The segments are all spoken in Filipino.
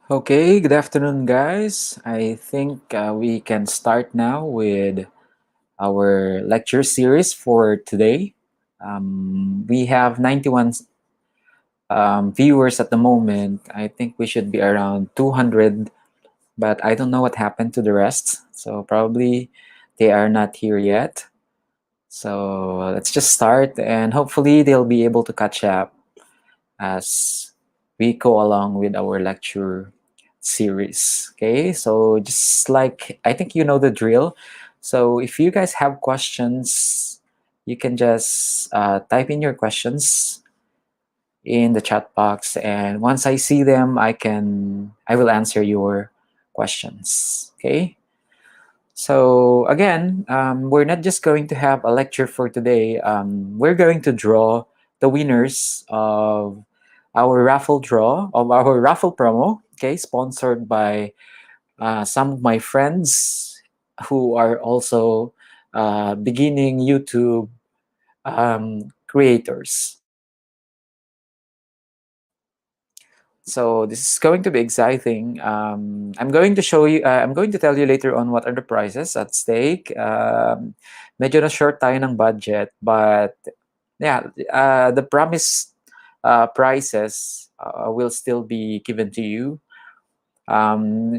Okay, good afternoon, guys. I think we can start now with our lecture series for today. We have 91 viewers at the moment. I think we should be around 200, but I don't know what happened to the rest. So probably they are not here yet. So let's just start, and hopefully they'll be able to catch up as we go along with our lecture series. Okay, so just like I think you know the drill. So if you guys have questions, you can just type in your questions in the chat box, and once I see them, I will answer your questions. Okay. So again, we're not just going to have a lecture for today. We're going to draw the winners of our raffle draw of our raffle promo. Okay, sponsored by some of my friends who are also beginning YouTube creators. So this is going to be exciting. I'm going to show you. I'm going to tell you later on what are the prizes at stake. Medyo na short tayo ng budget, but yeah, the promised prizes will still be given to you.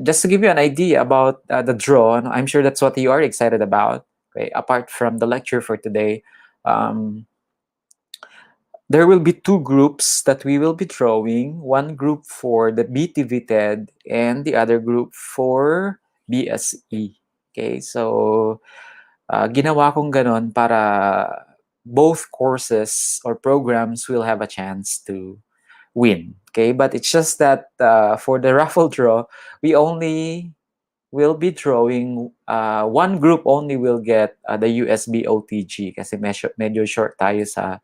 Just to give you an idea about the draw, I'm sure that's what you are excited about. Okay, apart from the lecture for today, um, there will be two groups that we will be drawing. One group for the BTV TED and the other group for BSE. Okay, so ginawa kong ganon para both courses or programs will have a chance to win. Okay, but it's just that for the raffle draw, we only will be drawing one group only will get the USB OTG kasi medyo short tayo sa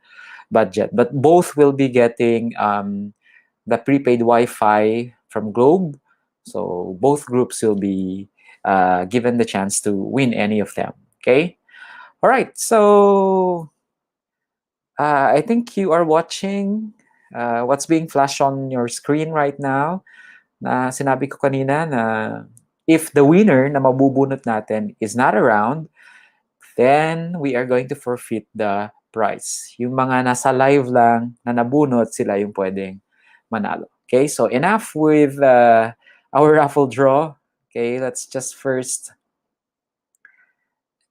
budget. But both will be getting the prepaid Wi-Fi from Globe. So both groups will be given the chance to win any of them. Okay. All right. So I think you are watching what's being flashed on your screen right now. Na sinabi ko kanina na if the winner na mabubunot natin is not around, then we are going to forfeit the prize. Yung mga nasa live lang na nabunot, sila yung pwedeng manalo. Okay, so enough with our raffle draw. Okay, let's just first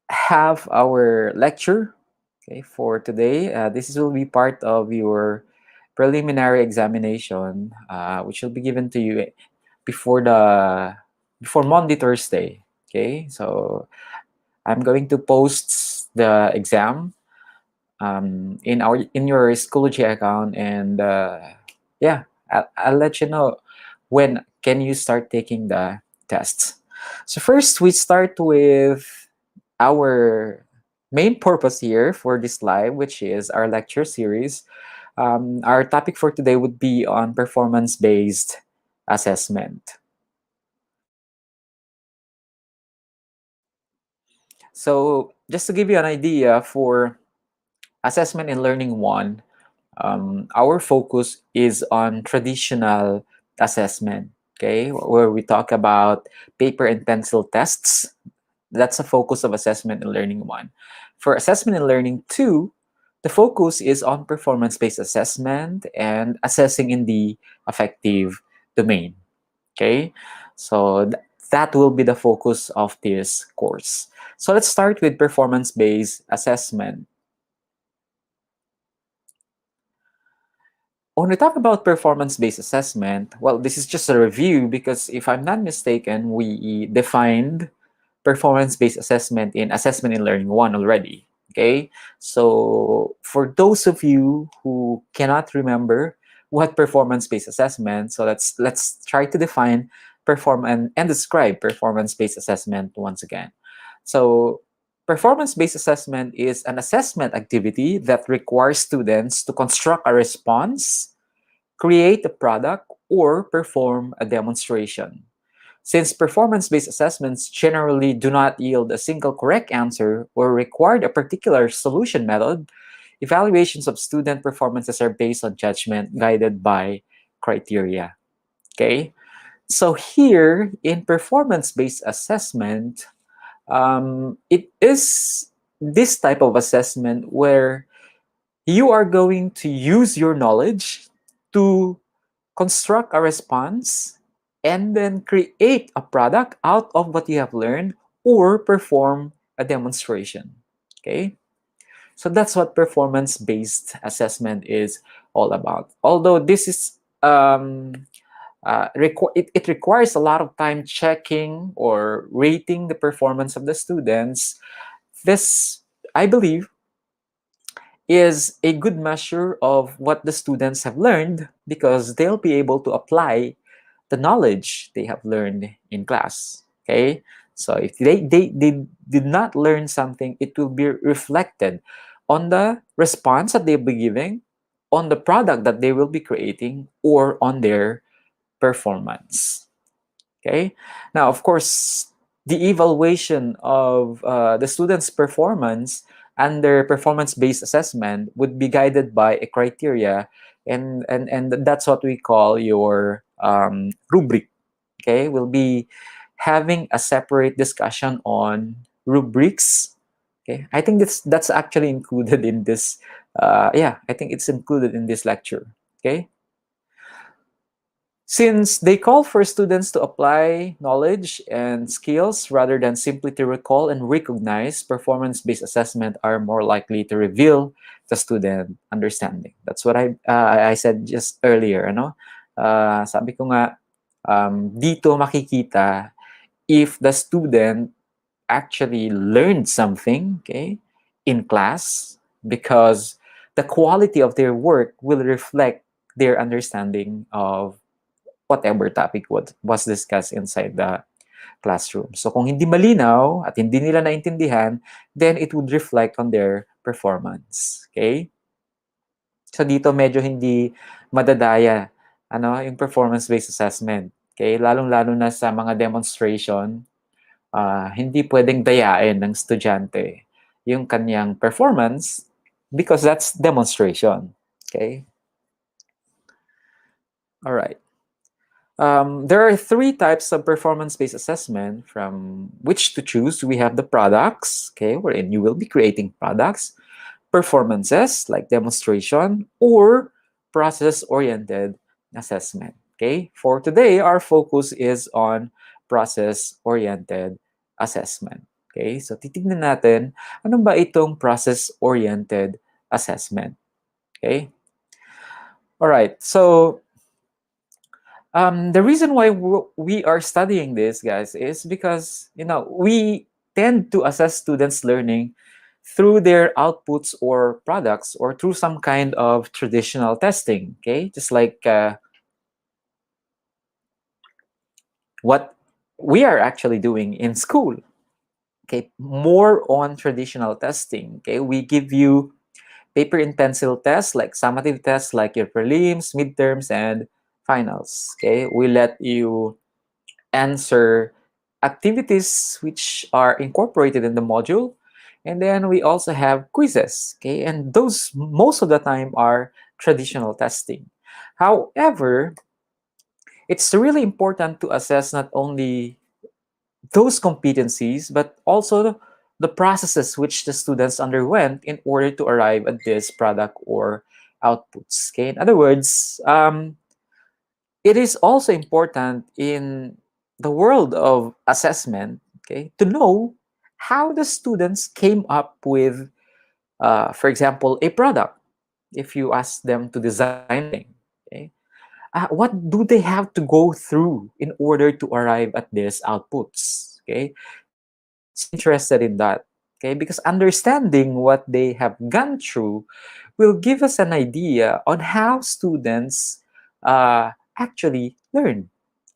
have our lecture. Okay, for today, this will be part of your preliminary examination, which will be given to you before Monday, Thursday. Okay, so I'm going to post the exam in your Schoology account, and yeah, I'll let you know when can you start taking the tests. So first, we start with our main purpose here for this live, which is our lecture series. Our topic for today would be on performance-based assessment. So just to give you an idea for assessment in Learning 1, our focus is on traditional assessment, okay, where we talk about paper and pencil tests. That's a focus of assessment in Learning 1. For assessment in Learning 2, the focus is on performance-based assessment and assessing in the affective domain, okay? So that will be the focus of this course. So let's start with performance-based assessment. When we talk about performance-based assessment, well, this is just a review because if I'm not mistaken, we defined performance-based assessment in Assessment in Learning 1 already. Okay, so for those of you who cannot remember what performance-based assessment, so let's try to define and describe performance-based assessment once again. So performance-based assessment is an assessment activity that requires students to construct a response, create a product, or perform a demonstration. Since performance-based assessments generally do not yield a single correct answer or require a particular solution method, evaluations of student performances are based on judgment guided by criteria. Okay? So here in performance-based assessment, it is this type of assessment where you are going to use your knowledge to construct a response and then create a product out of what you have learned or perform a demonstration. Okay? So that's what performance-based assessment is all about. Although this is it requires a lot of time checking or rating the performance of the students. This, I believe, is a good measure of what the students have learned because they'll be able to apply the knowledge they have learned in class. Okay? So if they did not learn something, it will be reflected on the response that they'll be giving, on the product that they will be creating, or on their performance. Okay. Now, of course, the evaluation of the student's performance under performance-based assessment would be guided by a criteria, and that's what we call your rubric. Okay, we'll be having a separate discussion on rubrics. Okay, I think that's actually included in this. Yeah, I think it's included in this lecture. Okay. Since they call for students to apply knowledge and skills rather than simply to recall and recognize, performance-based assessment are more likely to reveal the student understanding. That's what I said just earlier. Ano? Sabi ko nga, dito makikita if the student actually learned something, okay, in class, because the quality of their work will reflect their understanding of whatever topic was discussed inside the classroom. So kung hindi malinaw at hindi nila naintindihan, then it would reflect on their performance. Okay? So dito medyo hindi madadaya yung performance-based assessment. Okay? Lalong-lalo na sa mga demonstration, hindi pwedeng dayain ng estudyante yung kanyang performance because that's demonstration. Okay? All right. There are three types of performance-based assessment from which to choose. We have the products, okay, wherein you will be creating products, performances like demonstration, or process-oriented assessment. Okay, for today, our focus is on process-oriented assessment. Okay, so titignan natin ano ba itong process-oriented assessment. Okay, all right. So the reason why we are studying this, guys, is because we tend to assess students' learning through their outputs or products or through some kind of traditional testing. Okay, just like what we are actually doing in school. Okay, more on traditional testing. Okay, we give you paper and pencil tests like summative tests like your prelims, midterms, and finals. Okay, we let you answer activities which are incorporated in the module. And then we also have quizzes, okay? And those most of the time are traditional testing. However, it's really important to assess not only those competencies, but also the processes which the students underwent in order to arrive at this product or outputs. Okay, in other words, it is also important in the world of assessment, okay, to know how the students came up with, for example, a product. If you ask them to design something, okay, what do they have to go through in order to arrive at these outputs? Okay, students are interested in that. Okay, because understanding what they have gone through will give us an idea on how students actually learn. Okay, so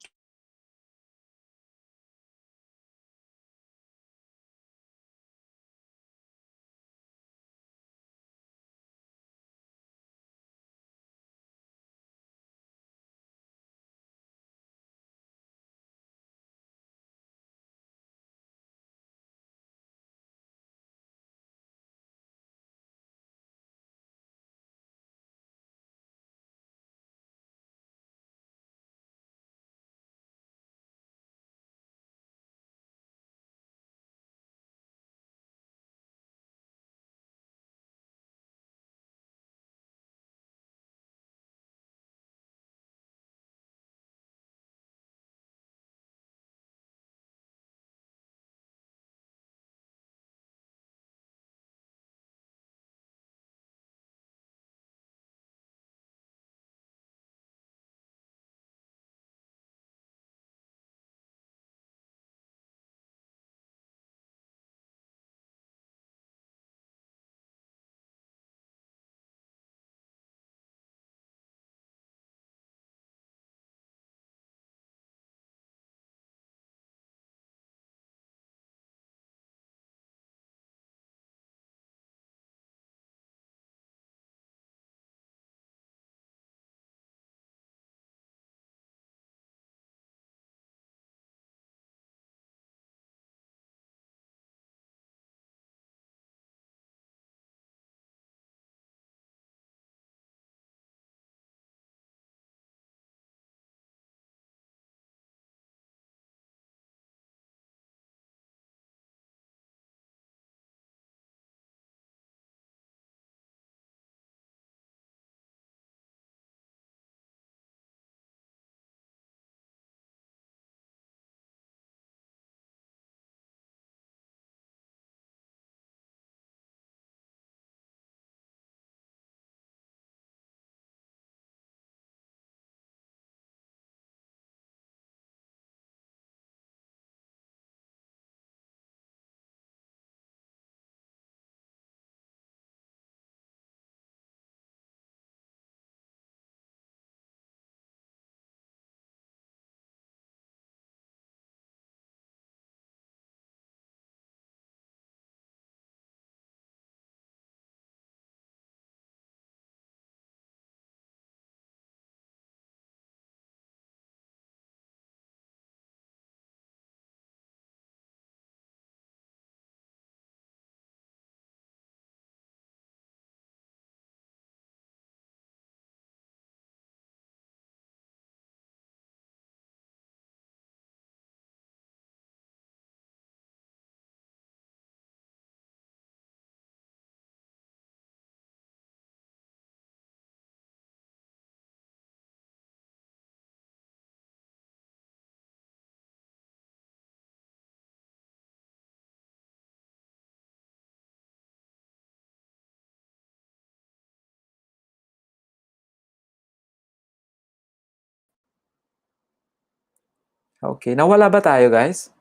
Okay, nawala ba tayo guys?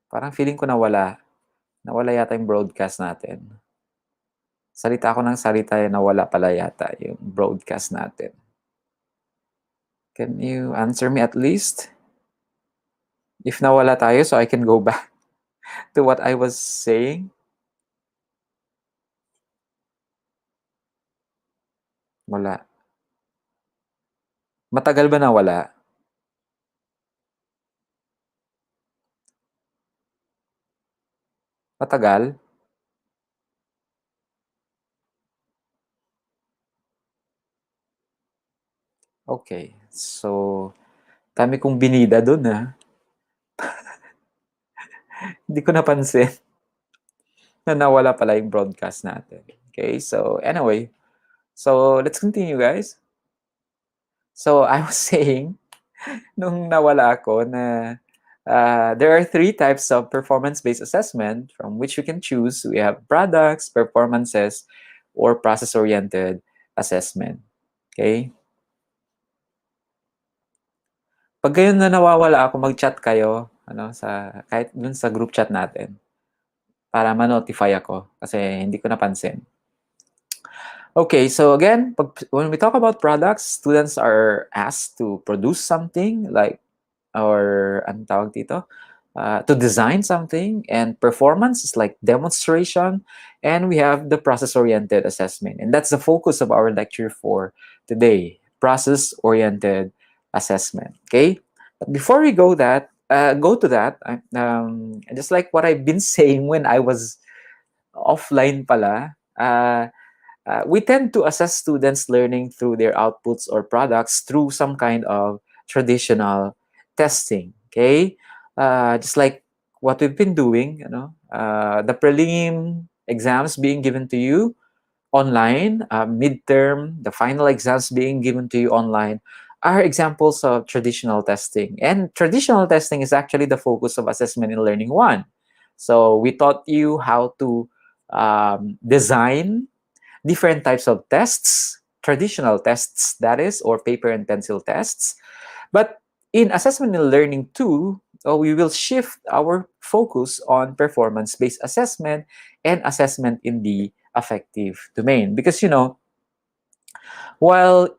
Parang feeling ko nawala. Nawala yata yung broadcast natin. Salita ako ng salita, nawala pala yata yung broadcast natin. Can you answer me at least? If nawala tayo, so I can go back to what I was saying. Wala. Matagal ba nawala? Matagal? Okay. So, dami kong binida dun Hindi ko napansin na nawala pala yung broadcast natin. Okay, so anyway. So, let's continue guys. So, I was saying, nung nawala ako na there are three types of performance-based assessment from which we can choose. We have products, performances, or process-oriented assessment. Okay? Pag gayon na nawawala ako, mag-chat kayo sa kahit dun sa group chat natin para ma-notify ako kasi hindi ko napansin. Okay, so again, when we talk about products, students are asked to produce something like or anong tawag dito? To design something, and performance is like demonstration, and we have the process-oriented assessment, and that's the focus of our lecture for today, process-oriented assessment. Okay, but before we go to that, just like what I've been saying when I was offline pala, we tend to assess students' learning through their outputs or products through some kind of traditional testing. Okay, just like what we've been doing, the prelim exams being given to you online, midterm, the final exams being given to you online are examples of traditional testing. And traditional testing is actually the focus of assessment in learning one. So we taught you how to design different types of tests, traditional tests, that is, or paper and pencil tests. But in assessment and learning too, we will shift our focus on performance-based assessment and assessment in the affective domain. Because, while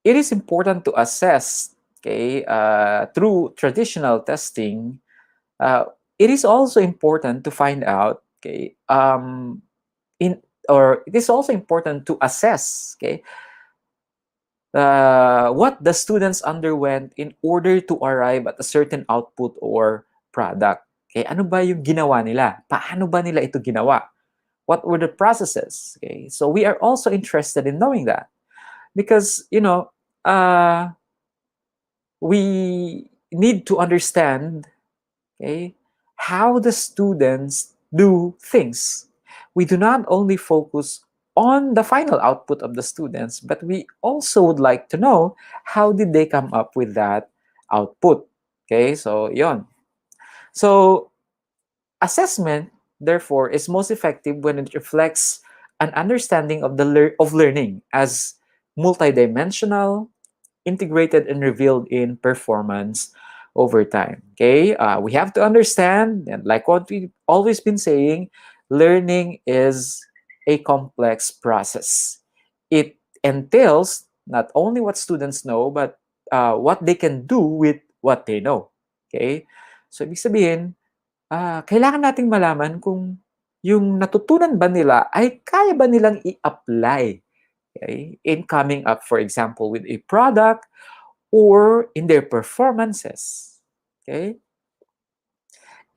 it is important to assess, okay, through traditional testing, uh, it is also important to find out, okay, in or it is also important to assess, okay, what the students underwent in order to arrive at a certain output or product. Okay, ano ba yung ginawa nila? Paano ba nila ito ginawa? What were the processes? Okay, so we are also interested in knowing that because we need to understand, okay, how the students do things. We do not only focus on the final output of the students, but we also would like to know how did they come up with that output. Okay, so yon. So assessment, therefore, is most effective when it reflects an understanding of of learning as multidimensional, integrated, and revealed in performance over time. Okay, we have to understand, and like what we've always been saying, learning is a complex process. It entails not only what students know, but what they can do with what they know. Okay, so ibig sabihin, kailangan nating malaman kung yung natutunan ba nila ay kaya ba nilang i-apply, okay, in coming up, for example, with a product or in their performances. Okay?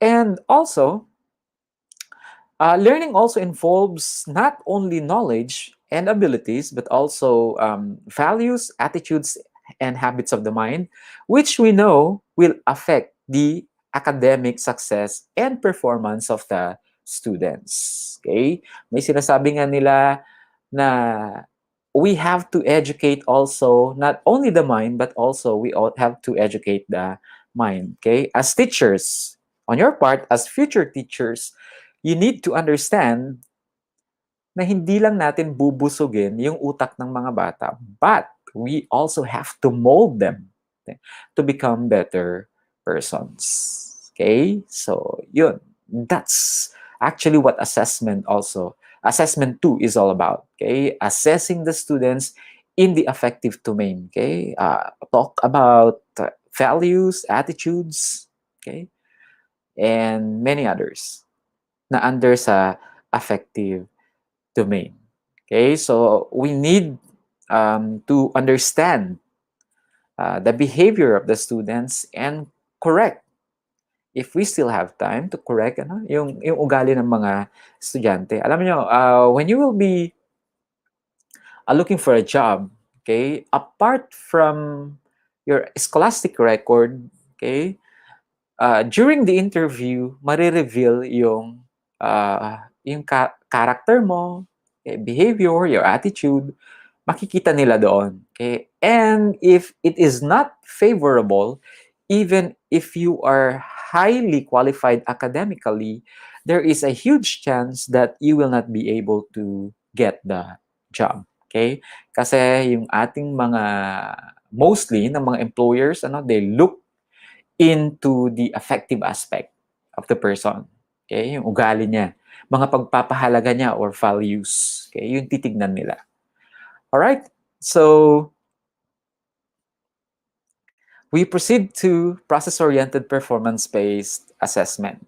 And also, learning also involves not only knowledge and abilities, but also values, attitudes, and habits of the mind, which we know will affect the academic success and performance of the students. Okay? May sinasabi nga nila na we have to educate also not only the mind, but also we all have to educate the mind. Okay? As teachers, on your part, as future teachers, you need to understand na hindi lang natin bubusugin yung utak ng mga bata, but we also have to mold them, okay, to become better persons. Okay? So, yun. That's actually what assessment 2 is all about. Okay? Assessing the students in the affective domain. Okay? Talk about values, attitudes, okay? And many others na under sa affective domain. Okay? So, we need to understand the behavior of the students and correct if we still have time to correct yung ugali ng mga estudyante. Alam niyo, when you will be looking for a job, okay, apart from your scholastic record, okay, during the interview, marireveal yung character mo, okay, behavior, your attitude, makikita nila doon. Okay? And if it is not favorable, even if you are highly qualified academically, there is a huge chance that you will not be able to get the job. Okay? Kasi yung ating mostly ng mga employers, they look into the affective aspect of the person. Okay? Yung ugali niya, mga pagpapahalaga niya or values. Okay? Yung titignan nila. All right. So we proceed to process-oriented performance-based assessment.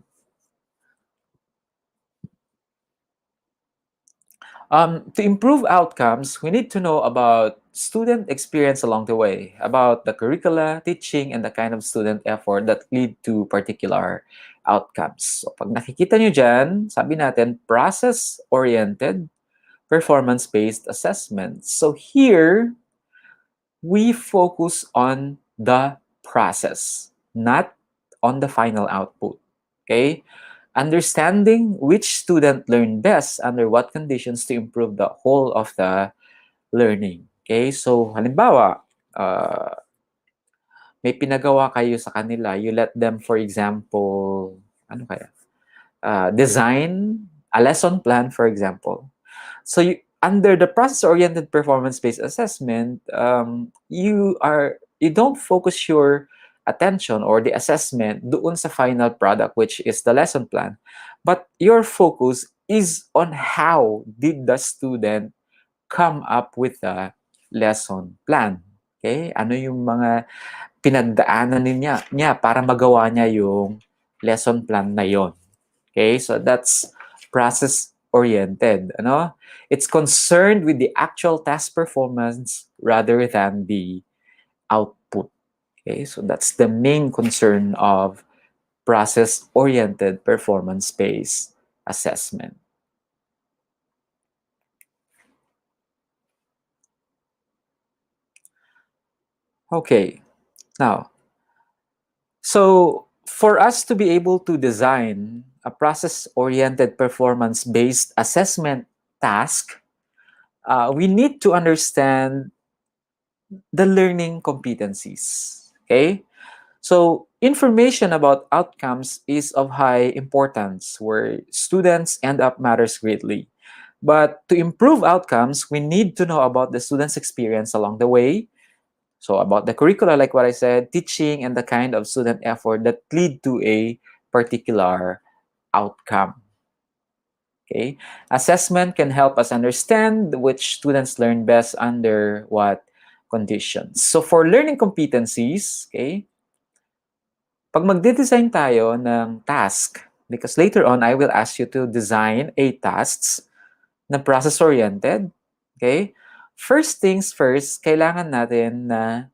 To improve outcomes, we need to know about student experience along the way, about the curricula, teaching, and the kind of student effort that lead to particular outcomes. So pag nakikita nyo dyan, sabi natin, process-oriented performance-based assessment. So here, we focus on the process, not on the final output. Okay? Understanding which student learned best under what conditions to improve the whole of the learning. Okay? So, halimbawa, may pinagawa kayo sa kanila, you let them, for example, ano kaya? Design a lesson plan, for example. So under the process-oriented performance-based assessment, you don't focus your attention or the assessment doon sa final product, which is the lesson plan, but your focus is on how did the student come up with the lesson plan. Okay? Ano yung mga pinagdaanan niya para magawa niya yung lesson plan na yon. Okay? So that's process-oriented. It's concerned with the actual task performance rather than the output. Okay? So that's the main concern of process-oriented performance-based assessment. Okay. Now, so for us to be able to design a process-oriented performance-based assessment task, we need to understand the learning competencies. Okay? So, information about outcomes is of high importance where students end up matters greatly. But to improve outcomes, we need to know about the student's experience along the way. So, about the curricula, like what I said, teaching, and the kind of student effort that lead to a particular outcome. Okay? Assessment can help us understand which students learn best under what conditions. So, for learning competencies, okay, pag magde-design tayo ng task, because later on, I will ask you to design a tasks na process-oriented, okay? First things first, kailangan natin na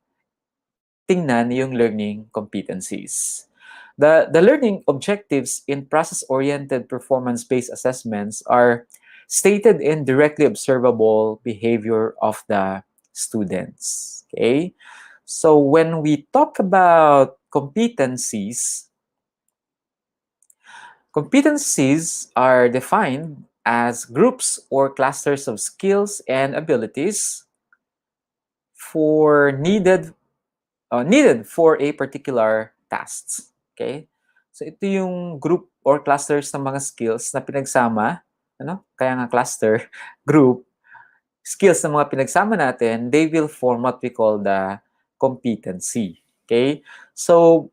tingnan yung learning competencies. The learning objectives in process-oriented performance-based assessments are stated in directly observable behavior of the students, okay? So when we talk about competencies are defined as groups or clusters of skills and abilities needed for a particular task. Okay? So ito yung group or clusters ng mga skills na pinagsama, Kaya nga cluster, group, skills na mga pinagsama natin, they will form what we call the competency. Okay? So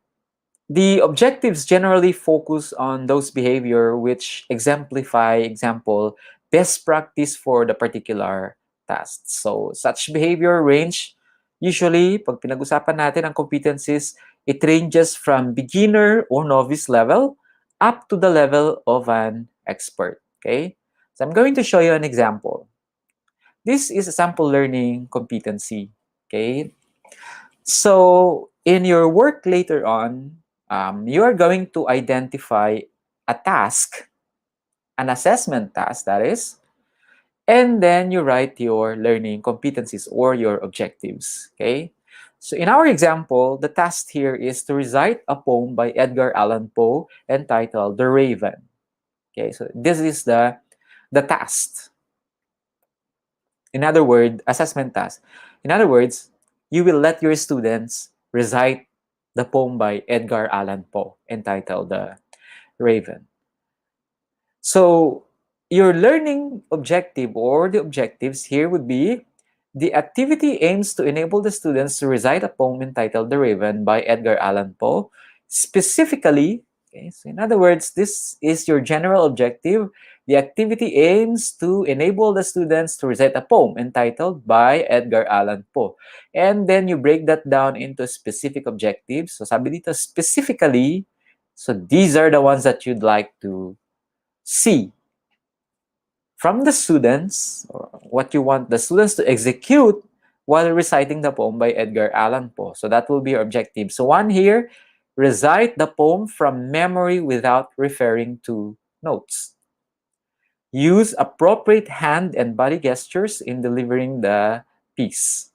The objectives generally focus on those behavior which exemplify, example, best practice for the particular task. So, such behavior range, usually, pag pinag-usapan natin ang competencies, it ranges from beginner or novice level up to the level of an expert. Okay? So, I'm going to show you an example. This is a sample learning competency. Okay? So, in your work later on, you are going to identify a task, an assessment task, that is, and then you write your learning competencies or your objectives. Okay? So, in our example, the task here is to recite a poem by Edgar Allan Poe entitled The Raven. Okay, so this is the task. In other words, assessment task. In other words, you will let your students recite the poem by Edgar Allan Poe entitled The Raven. So, your learning objective or the objectives here would be the activity aims to enable the students to recite a poem entitled The Raven by Edgar Allan Poe. Specifically, okay, so in other words, this is your general objective. The activity aims to enable the students to recite a poem entitled by Edgar Allan Poe. And then you break that down into specific objectives. So sabi dito, specifically, so these are the ones that you'd like to see from the students, or what you want the students to execute while reciting the poem by Edgar Allan Poe. So that will be your objective. So one here, recite the poem from memory without referring to notes. Use appropriate hand and body gestures in delivering the piece.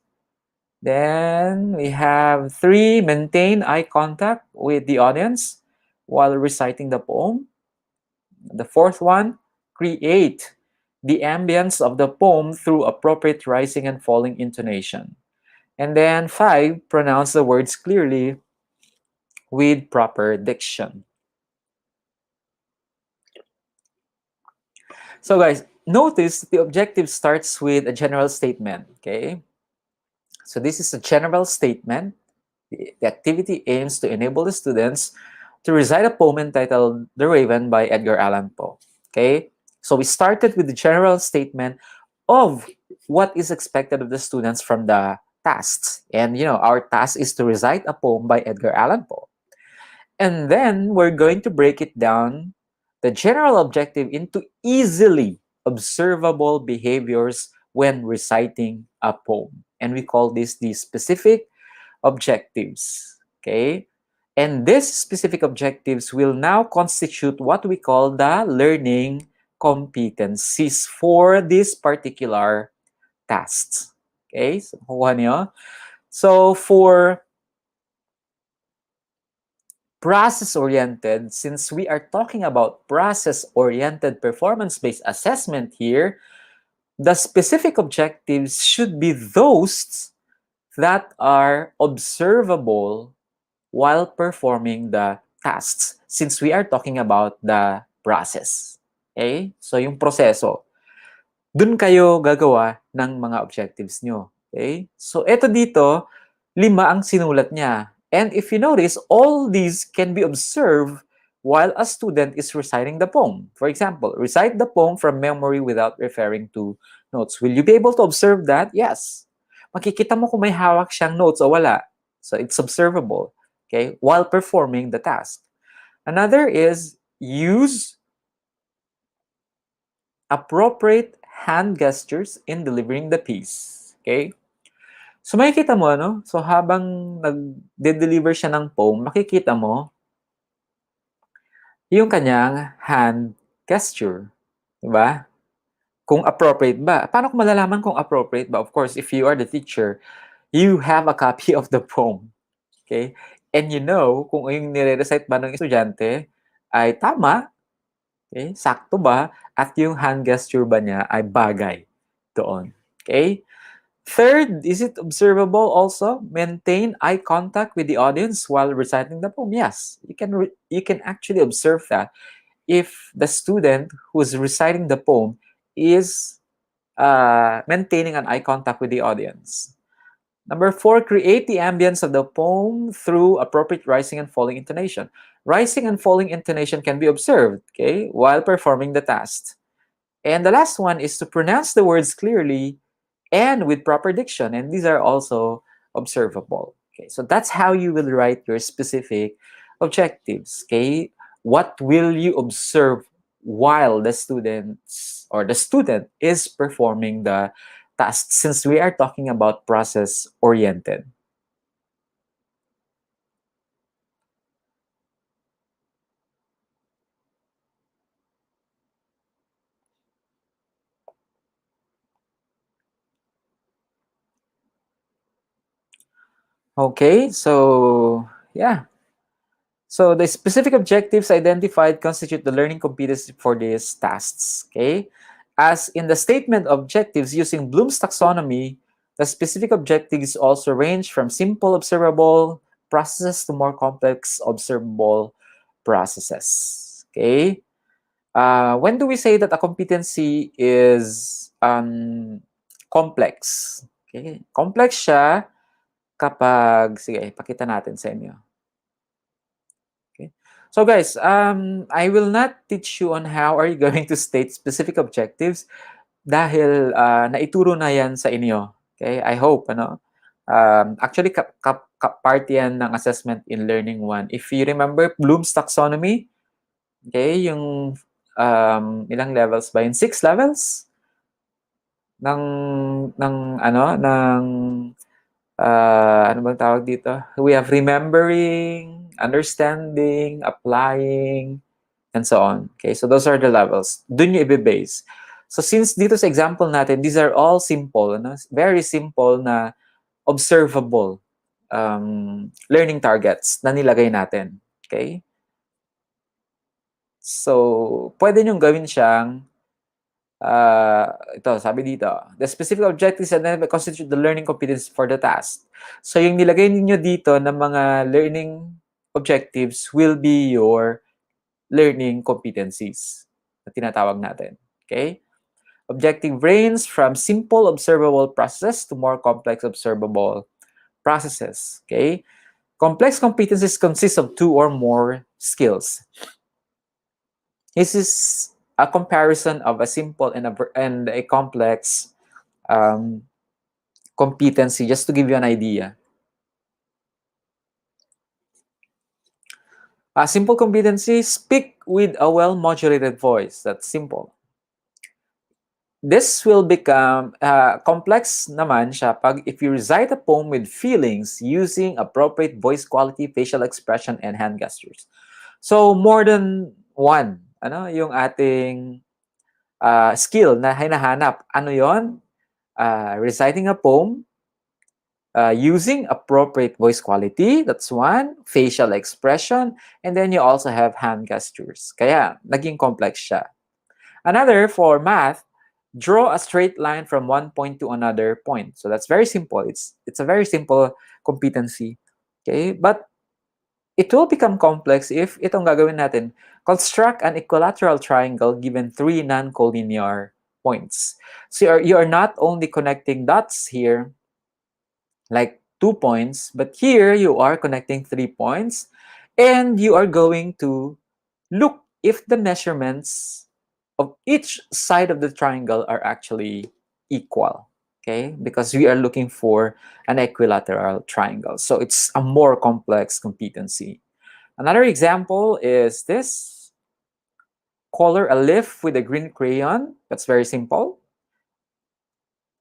Then we have 3, maintain eye contact with the audience while reciting the poem. The 4th one, create the ambience of the poem through appropriate rising and falling intonation. And then 5, pronounce the words clearly with proper diction. So guys, notice the objective starts with a general statement, okay? So this is a general statement. The activity aims to enable the students to recite a poem entitled The Raven by Edgar Allan Poe, okay? So we started with the general statement of what is expected of the students from the tasks. And, our task is to recite a poem by Edgar Allan Poe. And then we're going to break it down, the general objective, into easily observable behaviors when reciting a poem. And we call this the specific objectives. Okay? And these specific objectives will now constitute what we call the learning competencies for this particular tasks. Okay? So, kuha niyo. So, for process-oriented, since we are talking about process-oriented performance-based assessment here, the specific objectives should be those that are observable while performing the tasks, since we are talking about the process. Okay? So, yung proseso. Dun kayo gagawa ng mga objectives nyo. Okay? So, eto dito, 5 ang sinulat niya. And if you notice, all these can be observed while a student is reciting the poem. For example, recite the poem from memory without referring to notes. Will you be able to observe that? Yes. Makikita mo kung may hawak siyang notes o wala. So, it's observable. Okay? While performing the task. Another is use appropriate hand gestures in delivering the piece. Okay? So makikita mo, no? So habang nag-deliver siya ng poem, makikita mo yung kanyang hand gesture. Diba? Kung appropriate ba. Paano ko malalaman kung appropriate ba? Of course, if you are the teacher, you have a copy of the poem. Okay? And you know kung yung nire-recite ba ng estudyante ay tama, okay? Sakto ba, at yung hand gesture ba niya ay bagay doon. Okay? Third, is it observable also? Maintain eye contact with the audience while reciting the poem. Yes, you can actually observe that if the student who is reciting the poem is maintaining an eye contact with the audience. Number 4, create the ambience of the poem through appropriate rising and falling intonation. Rising and falling intonation can be observed, okay, while performing the task. And the last one is to pronounce the words clearly and with proper diction. And these are also observable. Okay, so that's how you will write your specific objectives. Okay, what will you observe while the students or the student is performing the task, since we are talking about process oriented. Okay, so yeah. So the specific objectives identified constitute the learning competency for these tasks. Okay, as in the statement objectives using Bloom's taxonomy, the specific objectives also range from simple observable processes to more complex observable processes. Okay, when do we say that a competency is complex? Okay, complex siya kapag, sige, ipakita natin sa inyo. Okay. So guys, I will not teach you on how are you going to state specific objectives dahil naituro na yan sa inyo. Okay, I hope, ano? Actually, part yan ng assessment in Learning 1. If you remember Bloom's taxonomy, okay, yung ilang levels ba yun? 6 levels ng ng ano bang tawag dito? We have remembering, understanding, applying, and so on. Okay, so those are the levels. Dun yung i-base. So since dito sa example natin, these are all simple, ano? Very simple na observable learning targets na nilagay natin. Okay? So, pwede nyo gawin siyang ito, sabi dito, the specific objectives and then constitute the learning competence for the task. So, yung nilagay ninyo dito ng mga learning objectives will be your learning competencies na tinatawag natin. Okay? Objective range from simple observable processes to more complex observable processes. Okay? Complex competencies consist of 2 or more skills. This is a comparison of a simple and a complex competency, just to give you an idea. A simple competency, speak with a well-modulated voice. That's simple. This will become complex naman siya pag if you recite a poem with feelings using appropriate voice quality, facial expression, and hand gestures. So, more than one, ano, yung ating skill na hinahanap. Ano yon? Reciting a poem using appropriate voice quality, that's one, facial expression, and then you also have hand gestures. Kaya, naging complex siya. Another, for math, draw a straight line from one point to another point. So that's very simple. It's a very simple competency. Okay? But it will become complex if itong gagawin natin, construct an equilateral triangle given 3 non-collinear points. So you are not only connecting dots here, like 2 points, but here you are connecting 3 points, and you are going to look if the measurements of each side of the triangle are actually equal, okay? Because we are looking for an equilateral triangle. So it's a more complex competency. Another example is this. Color a leaf with a green crayon. That's very simple.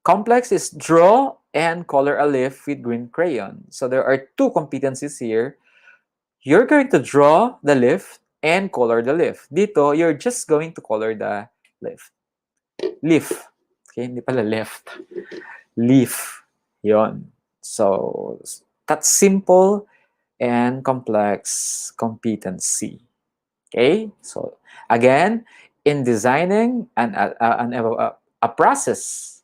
Complex is draw and color a leaf with green crayon. So there are 2 competencies here. You're going to draw the leaf and color the leaf. Dito, you're just going to color the leaf. Leaf. Okay, hindi pala left. Leaf. Yon. So, that's simple and complex competency. Okay? So, again, in designing a process,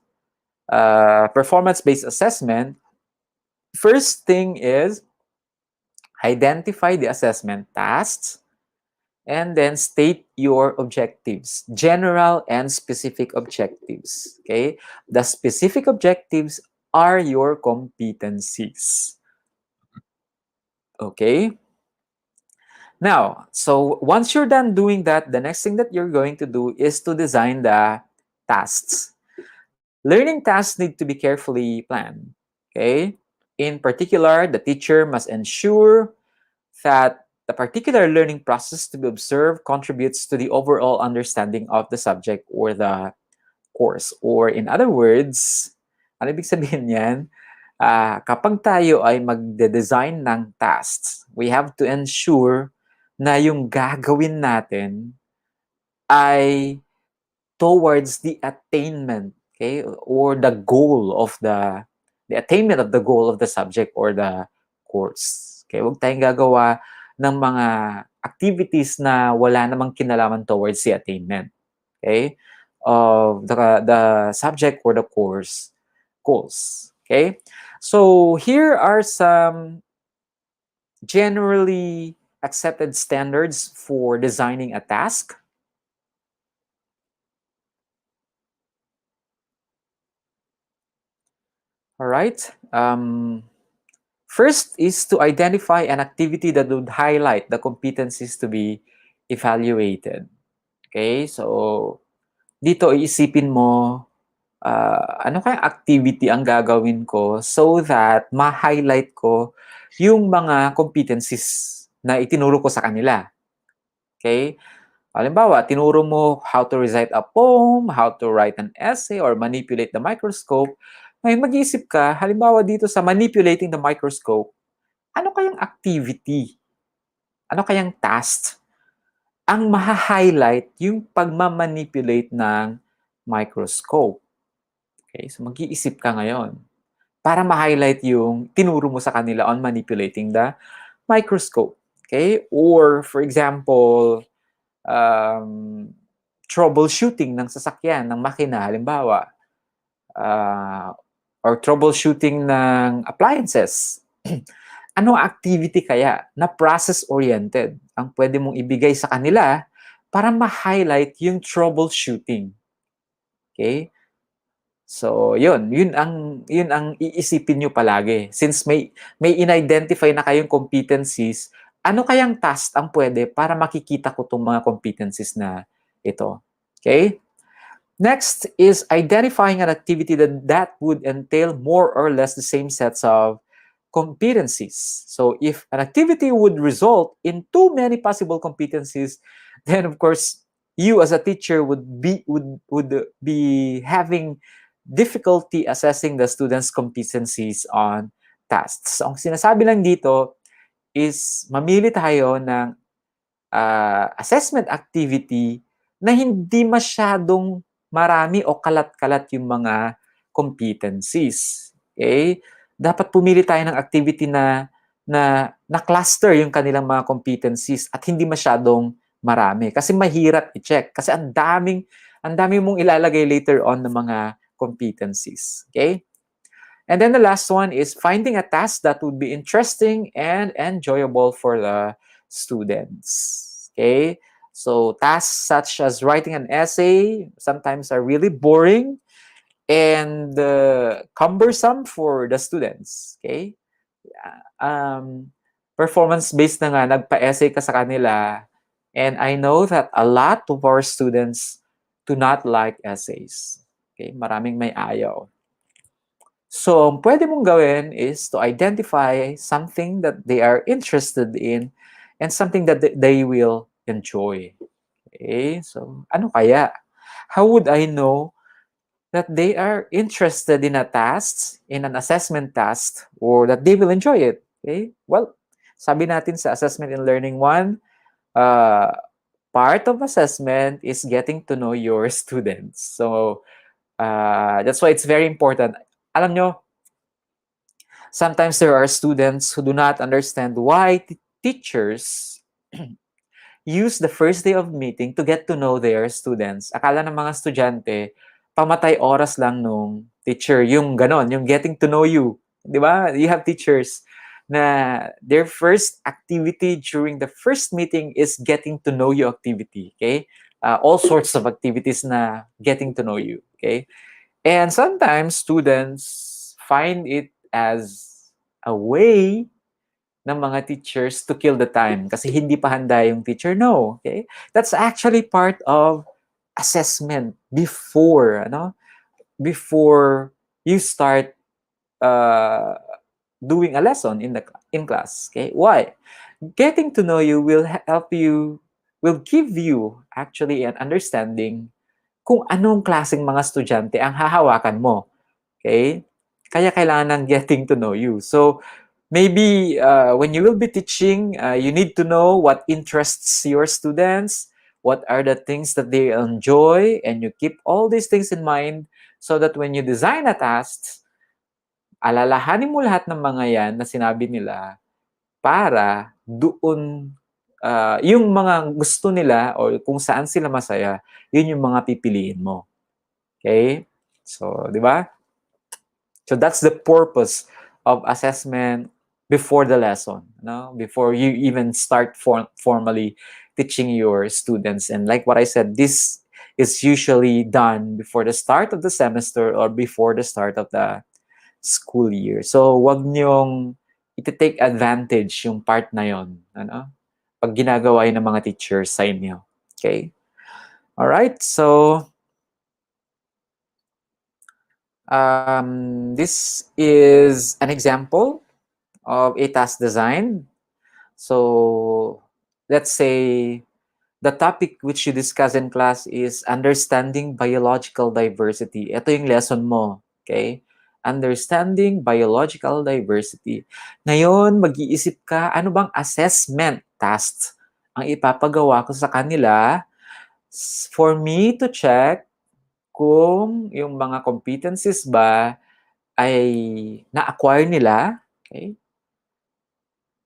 performance-based assessment, first thing is identify the assessment tasks and then state your objectives, general and specific objectives. Okay? The specific objectives are your competencies. Okay? Now, so once you're done doing that, the next thing that you're going to do is to design the tasks. Learning tasks need to be carefully planned. Okay? In particular, the teacher must ensure that the particular learning process to be observed contributes to the overall understanding of the subject or the course. Or in other words, ano ibig sabihin yan? Kapag tayo ay magde-design ng tasks, we have to ensure na yung gagawin natin ay towards the attainment, okay, or the goal of the attainment of the goal of the subject or the course. Okay, huwag tayong gagawa ng mga activities na wala namang kinalaman towards the attainment, okay, of the subject or the course goals. Okay, so here are some generally accepted standards for designing a task. All right. First is to identify an activity that would highlight the competencies to be evaluated. Okay, so dito iisipin mo, ano kayang activity ang gagawin ko so that ma-highlight ko yung mga competencies na itinuro ko sa kanila. Okay? Halimbawa, tinuro mo how to recite a poem, how to write an essay, or manipulate the microscope. Ngayon, mag-iisip ka, halimbawa dito sa manipulating the microscope, ano kayang activity? Ano kayang task? Ang maha-highlight yung pagmamanipulate ng microscope. Okay, so mag-iisip ka ngayon para ma-highlight yung tinuro mo sa kanila on manipulating the microscope. Okay? Or, for example, um, troubleshooting ng sasakyan, ng makina, halimbawa, uh, or troubleshooting ng appliances. Ano activity kaya na process-oriented ang pwede mong ibigay sa kanila para ma-highlight yung troubleshooting? Okay? So, yun ang iisipin niyo palagi. Since may in-identify na kayong competencies, ano kayang task ang pwede para makikita ko tong mga competencies na ito? Okay? Next is identifying an activity that would entail more or less the same sets of competencies. So if an activity would result in too many possible competencies, then of course you as a teacher would be having difficulty assessing the students' competencies on tasks. So ang sinasabi lang dito is mamili tayo ng assessment activity na hindi masyadong marami o kalat-kalat yung mga competencies. Okay? Dapat pumili tayo ng activity na cluster yung kanilang mga competencies at hindi masyadong marami. Kasi mahirap i-check. Kasi ang dami mong ilalagay later on ng mga competencies. Okay? And then the last one is finding a task that would be interesting and enjoyable for the students. Okay? So tasks such as writing an essay sometimes are really boring and cumbersome for the students. Okay? Performance-based na nga, nagpa-essay ka sa kanila. And I know that a lot of our students do not like essays. Okay? Maraming may ayaw. So, ang pwede mong gawin is to identify something that they are interested in and something that they will enjoy. Okay? So, ano kaya? How would I know that they are interested in a task, in an assessment task, or that they will enjoy it? Okay? Well, sabi natin sa Assessment and Learning 1, part of assessment is getting to know your students. So, that's why it's very important. Alam nyo, sometimes there are students who do not understand why teachers use the first day of meeting to get to know their students. Akala ng mga estudyante, pamatay oras lang nung teacher, yung ganon, yung getting to know you. Di ba? You have teachers na their first activity during the first meeting is getting to know you activity. Okay? All sorts of activities na getting to know you. Okay? And sometimes students find it as a way ng mga teachers to kill the time kasi hindi pa handa yung teacher. No, okay? That's actually part of assessment before, before you start uh, doing a lesson in class. Okay, why? Getting to know you will help you, will give you actually an understanding kung anong klaseng mga estudyante ang hahawakan mo. Okay? Kaya kailangan ng getting to know you. So, maybe when you will be teaching, you need to know what interests your students, what are the things that they enjoy, and you keep all these things in mind so that when you design a task, alalahanin mo lahat ng mga yan na sinabi nila para doon yung mga gusto nila o kung saan sila masaya, yun yung mga pipiliin mo. Okay? So, di ba? So that's the purpose of assessment before the lesson, before you even start formally teaching your students. And like what I said, this is usually done before the start of the semester or before the start of the school year. So wag niyong iti-take advantage yung part na yon, pag ginagawa yun ng mga teachers sa inyo. Okay? All right. So this is an example of a task design. So let's say the topic which you discuss in class is understanding biological diversity. Ito yung lesson mo. Okay? Understanding biological diversity. Ngayon, mag-iisip ka, ano bang assessment task ang ipapagawa ko sa kanila for me to check kung yung mga competencies ba ay na-acquire nila, okay,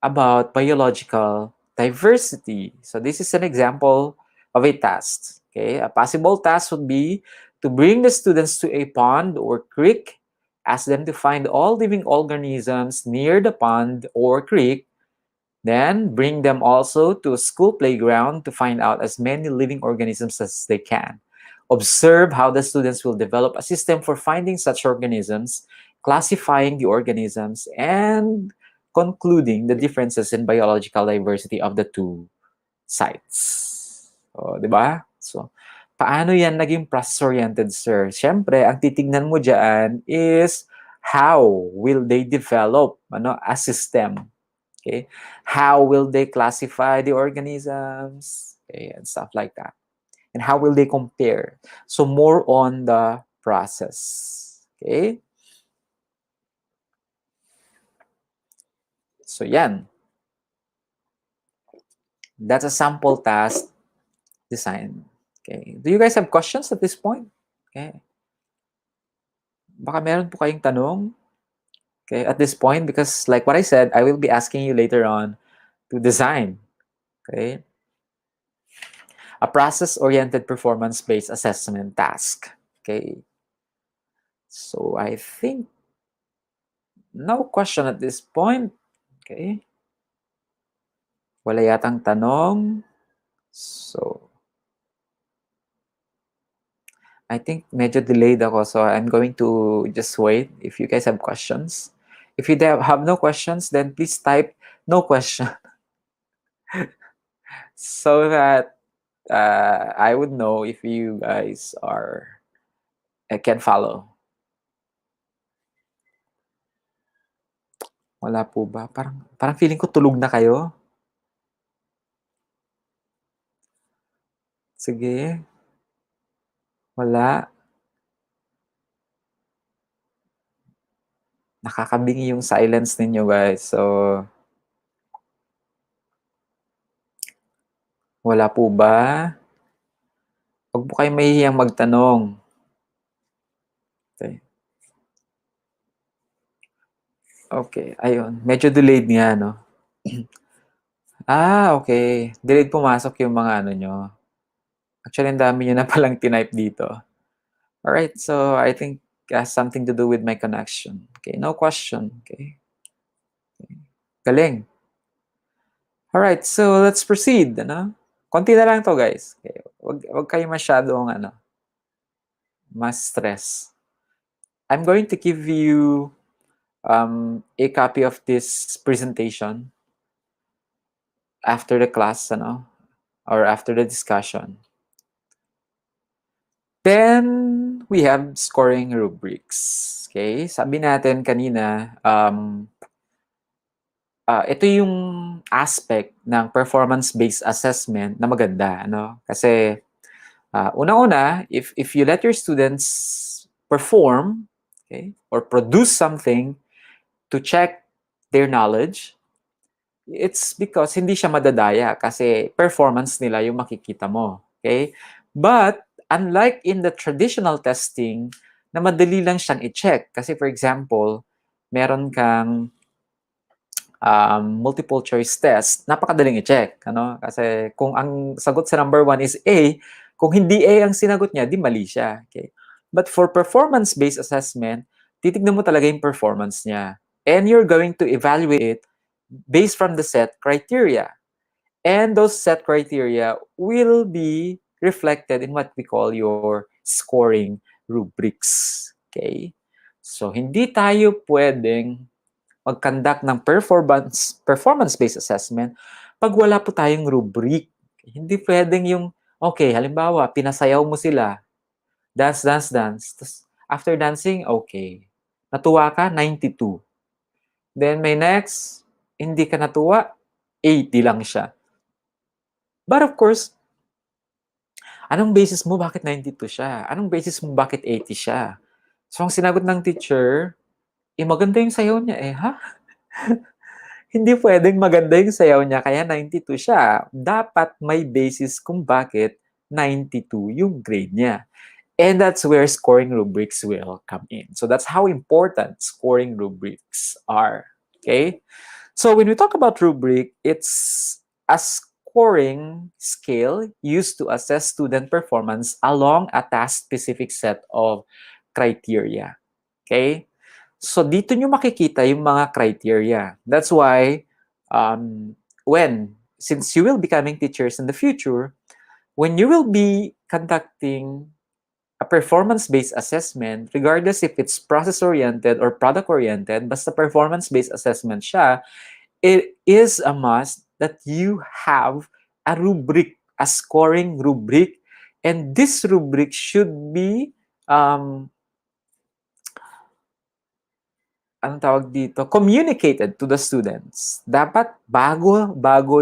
about biological diversity. So this is an example of a task. Okay, a possible task would be to bring the students to a pond or creek, ask them to find all living organisms near the pond or creek, then bring them also to a school playground to find out as many living organisms as they can. Observe how the students will develop a system for finding such organisms, classifying the organisms, and concluding the differences in biological diversity of the two sites. O, di ba? So, paano yan naging process-oriented, sir? Siyempre, ang titignan mo dyan is how will they develop a system. Okay? How will they classify the organisms? Okay, and stuff like that. And how will they compare? So more on the process. Okay? So yan. That's a sample task design. Okay. Do you guys have questions at this point? Okay. Baka meron po kayong tanong. Okay, at this point, because like what I said, I will be asking you later on to design. Okay. A process-oriented performance-based assessment task. Okay. So I think no question at this point. Okay. Wala yatang tanong. So I think medyo delayed ako. So I'm going to just wait if you guys have questions. If you have no questions, then please type no question so that I would know if you guys can follow. Wala po ba? Parang feeling ko tulog na kayo. Sige. Wala. Nakakabingi yung silence ninyo, guys. So, wala po ba? Huwag po kayong mahihiyang magtanong. Okay. Okay, ayun. Medyo delayed nga, no? Okay. Delayed pumasok yung mga ano nyo. Actually, ang dami nyo na palang tinype dito. Alright, so I think it has something to do with my connection. Okay, no question. Okay. Galing. Alright, so let's proceed. Konti na lang to, guys. Okay. Wag kayo masyadong mas stress. I'm going to give you a copy of this presentation after the class, or after the discussion. Then, we have scoring rubrics. Okay? Sabi natin kanina, ito yung aspect ng performance-based assessment na maganda, Kasi, una-una, if you let your students perform, okay, or produce something to check their knowledge, it's because hindi siya madadaya kasi performance nila yung makikita mo. Okay? But, unlike in the traditional testing, na madali lang siyang i-check. Kasi for example, meron kang multiple choice test, napakadaling i-check. Kasi kung ang sagot sa number 1 is A, kung hindi A ang sinagot niya, di mali siya. Okay? But for performance-based assessment, titignan mo talaga yung performance niya. And you're going to evaluate it based from the set criteria. And those set criteria will be reflected in what we call your scoring rubrics. Okay? So, hindi tayo pwedeng mag-conduct ng performance-based assessment pag wala po tayong rubric. Hindi pwedeng yung, okay, halimbawa, pinasayaw mo sila, dance, dance, dance. Tapos, after dancing, okay. Natuwa ka, 92. Then may next, hindi ka natuwa, 80 lang siya. But of course, anong basis mo bakit 92 siya? Anong basis mo bakit 80 siya? So, ang sinagot ng teacher, maganda yung sayaw niya. Ha? Hindi pwedeng maganda yung sayaw niya, kaya 92 siya. Dapat may basis kung bakit 92 yung grade niya. And that's where scoring rubrics will come in. So that's how important scoring rubrics are. Okay? So when we talk about rubric, it's a scoring scale used to assess student performance along a task-specific set of criteria. Okay? So dito nyo makikita yung mga criteria. That's why since you will be becoming teachers in the future, when you will be conducting a performance-based assessment, regardless if it's process-oriented or product-oriented, basta performance-based assessment siya, it is a must that you have a rubric, a scoring rubric, and this rubric should be anong tawag dito, communicated to the students. Dapat bago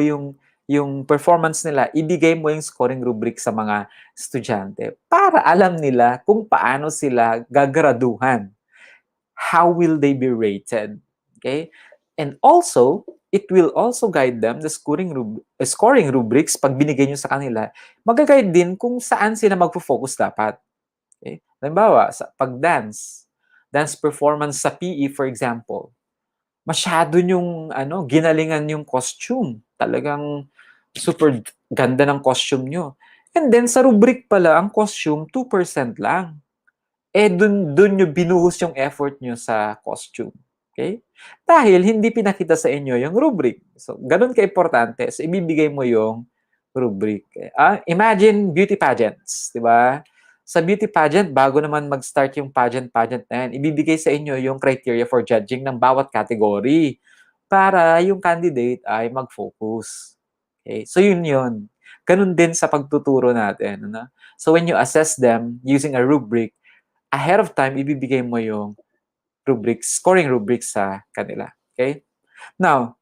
yung performance nila, ibigay mo yung scoring rubric sa mga estudyante para alam nila kung paano sila gagraduhan. How will they be rated? Okay? And also, it will also guide them, the scoring rubrics, pag binigay nyo sa kanila, mag-guide din kung saan sila magpo-focus dapat. Okay? Halimbawa, dance performance sa PE, for example, masyado yung ginalingan yung costume. Talagang super ganda ng costume nyo. And then sa rubric pala, ang costume 2% lang. Dun nyo binuhos yung effort nyo sa costume. Okay? Dahil hindi pinakita sa inyo yung rubric. So, ganun ka-importante. So, ibibigay mo yung rubric. Imagine beauty pageants, di ba? Sa beauty pageant, bago naman mag-start yung pageant na yan, ibibigay sa inyo yung criteria for judging ng bawat category para yung candidate ay mag-focus. Okay? So, yun. Ganun din sa pagtuturo natin. So, when you assess them using a rubric, ahead of time, ibibigay mo yung rubrics, scoring rubrics sa kanila. Okay? Now,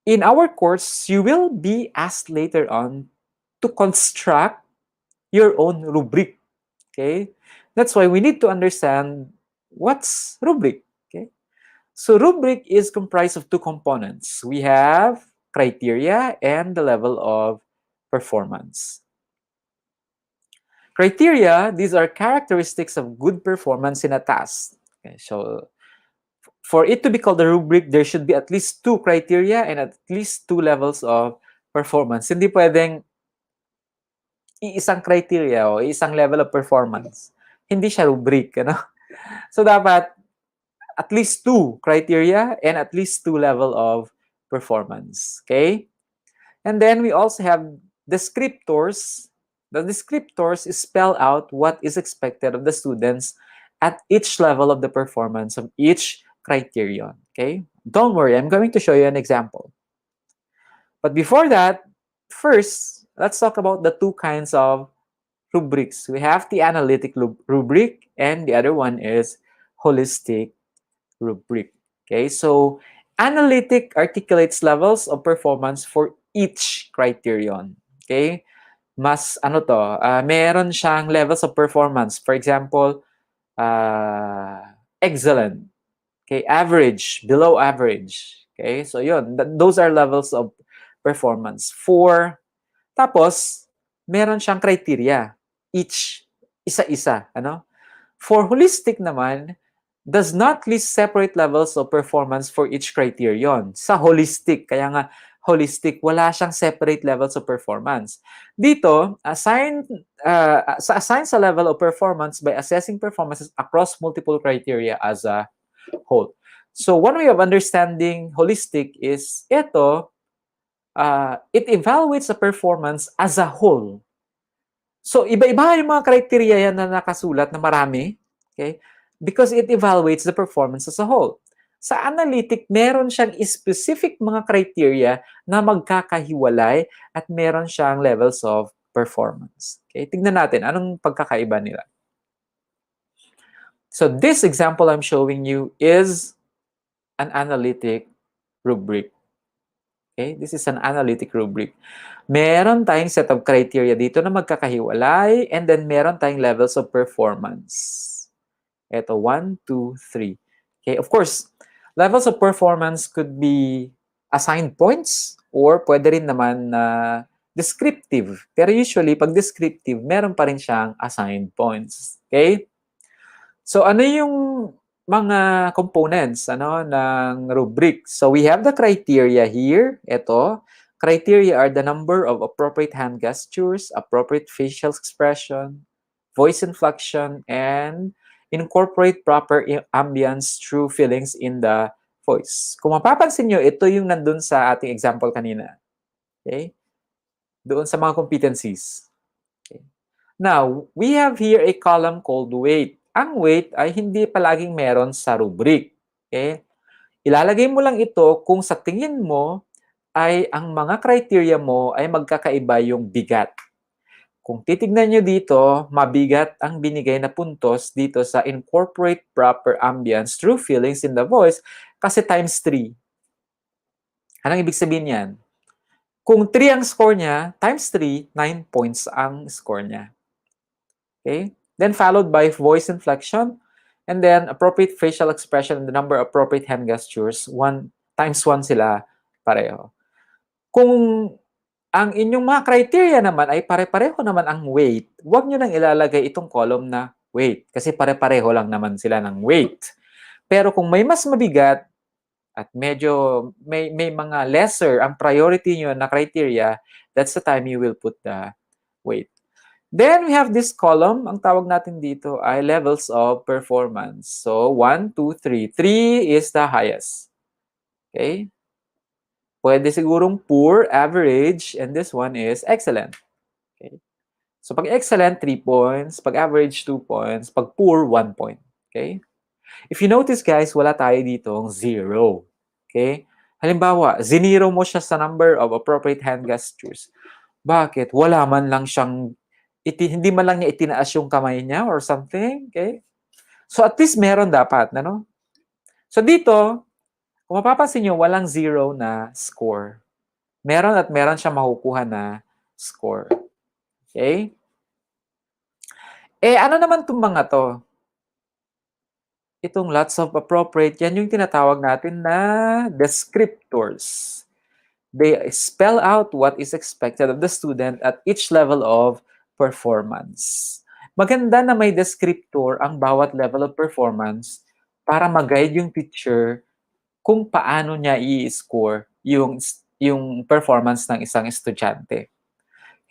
in our course, you will be asked later on to construct your own rubric. Okay? That's why we need to understand what's rubric. Okay? So rubric is comprised of two components. We have criteria and the level of performance. Criteria, these are characteristics of good performance in a task. Okay, so for it to be called a rubric, there should be at least two criteria and at least two levels of performance. Hindi pwedeng iisang criteria o isang level of performance. Hindi siya rubric. So dapat at least two criteria and at least two level of performance. Okay? And then we also have descriptors. The descriptors spell out what is expected of the students at each level of the performance of each criterion. Okay? Don't worry, I'm going to show you an example. But before that, first, let's talk about the two kinds of rubrics. We have the analytic rubric, and the other one is holistic rubric. Okay, so analytic articulates levels of performance for each criterion. Okay, mas ano to, meron siyang levels of performance. For example, excellent. Okay, average, below average. Okay, so yun, those are levels of performance. Tapos, meron siyang criteria. Each, isa-isa. Ano? For holistic naman, does not list separate levels of performance for each criterion. Sa holistic, kaya nga holistic, wala siyang separate levels of performance. Dito, assign sa level of performance by assessing performances across multiple criteria as a whole. So one way of understanding holistic is it evaluates the performance as a whole. So, iba-iba yung mga criteria yan na nakasulat na marami. Okay? Because it evaluates the performance as a whole. Sa analytic, meron siyang specific mga criteria na magkakahiwalay at meron siyang levels of performance. Okay? Tignan natin, anong pagkakaiba nila? So, this example I'm showing you is an analytic rubric. Okay? This is an analytic rubric. Meron tayong set of criteria dito na magkakahiwalay, and then meron tayong levels of performance. Ito, 1, 2, 3. Okay, of course, levels of performance could be assigned points or pwede rin naman na descriptive. Pero usually, pag descriptive, meron pa rin siyang assigned points. Okay? So, ano yung mga components ng rubric? So, we have the criteria here. Ito, criteria are the number of appropriate hand gestures, appropriate facial expression, voice inflection, and incorporate proper ambience through feelings in the voice. Kung mapapansin nyo, ito yung nandun sa ating example kanina. Okay? Doon sa mga competencies. Okay. Now, we have here a column called weight. Ang weight ay hindi palaging meron sa rubric. Okay? Ilalagay mo lang ito kung sa tingin mo ay ang mga criteria mo ay magkakaiba yung bigat. Kung titignan nyo dito, mabigat ang binigay na puntos dito sa incorporate proper ambience through feelings in the voice kasi times 3. Anong ibig sabihin yan? Kung 3 ang score niya, times 3, 9 points ang score niya. Okay? Then followed by voice inflection, and then appropriate facial expression and the number of appropriate hand gestures, 1 times 1 sila pareho. Kung ang inyong mga criteria naman ay pare-pareho naman ang weight, huwag nyo nang ilalagay itong column na weight kasi pare-pareho lang naman sila ng weight. Pero kung may mas mabigat at medyo may mga lesser ang priority nyo na criteria, that's the time you will put the weight. Then we have this column, ang tawag natin dito ay levels of performance. So 1, 2, 3. 3 is the highest. Okay? Pwede sigurong poor, average, and this one is excellent. Okay? So pag excellent, 3 points. Pag average, 2 points. Pag poor, 1 point. Okay? If you notice guys, wala tayo ditong 0. Okay? Halimbawa, zinero mo siya sa number of appropriate hand gestures. Bakit? Wala man lang siyang, hindi man lang niya itinaas yung kamay niya or something. Okay? So at least meron dapat. Ano? So dito, kung mapapansin nyo, walang 0 na score. Meron at meron siya makukuha na score. Okay? Ano naman itong mga to? Itong lots of appropriate, yan yung tinatawag natin na descriptors. They spell out what is expected of the student at each level of performance. Maganda na may descriptor ang bawat level of performance para mag-guide yung teacher kung paano niya i-score yung performance ng isang estudyante.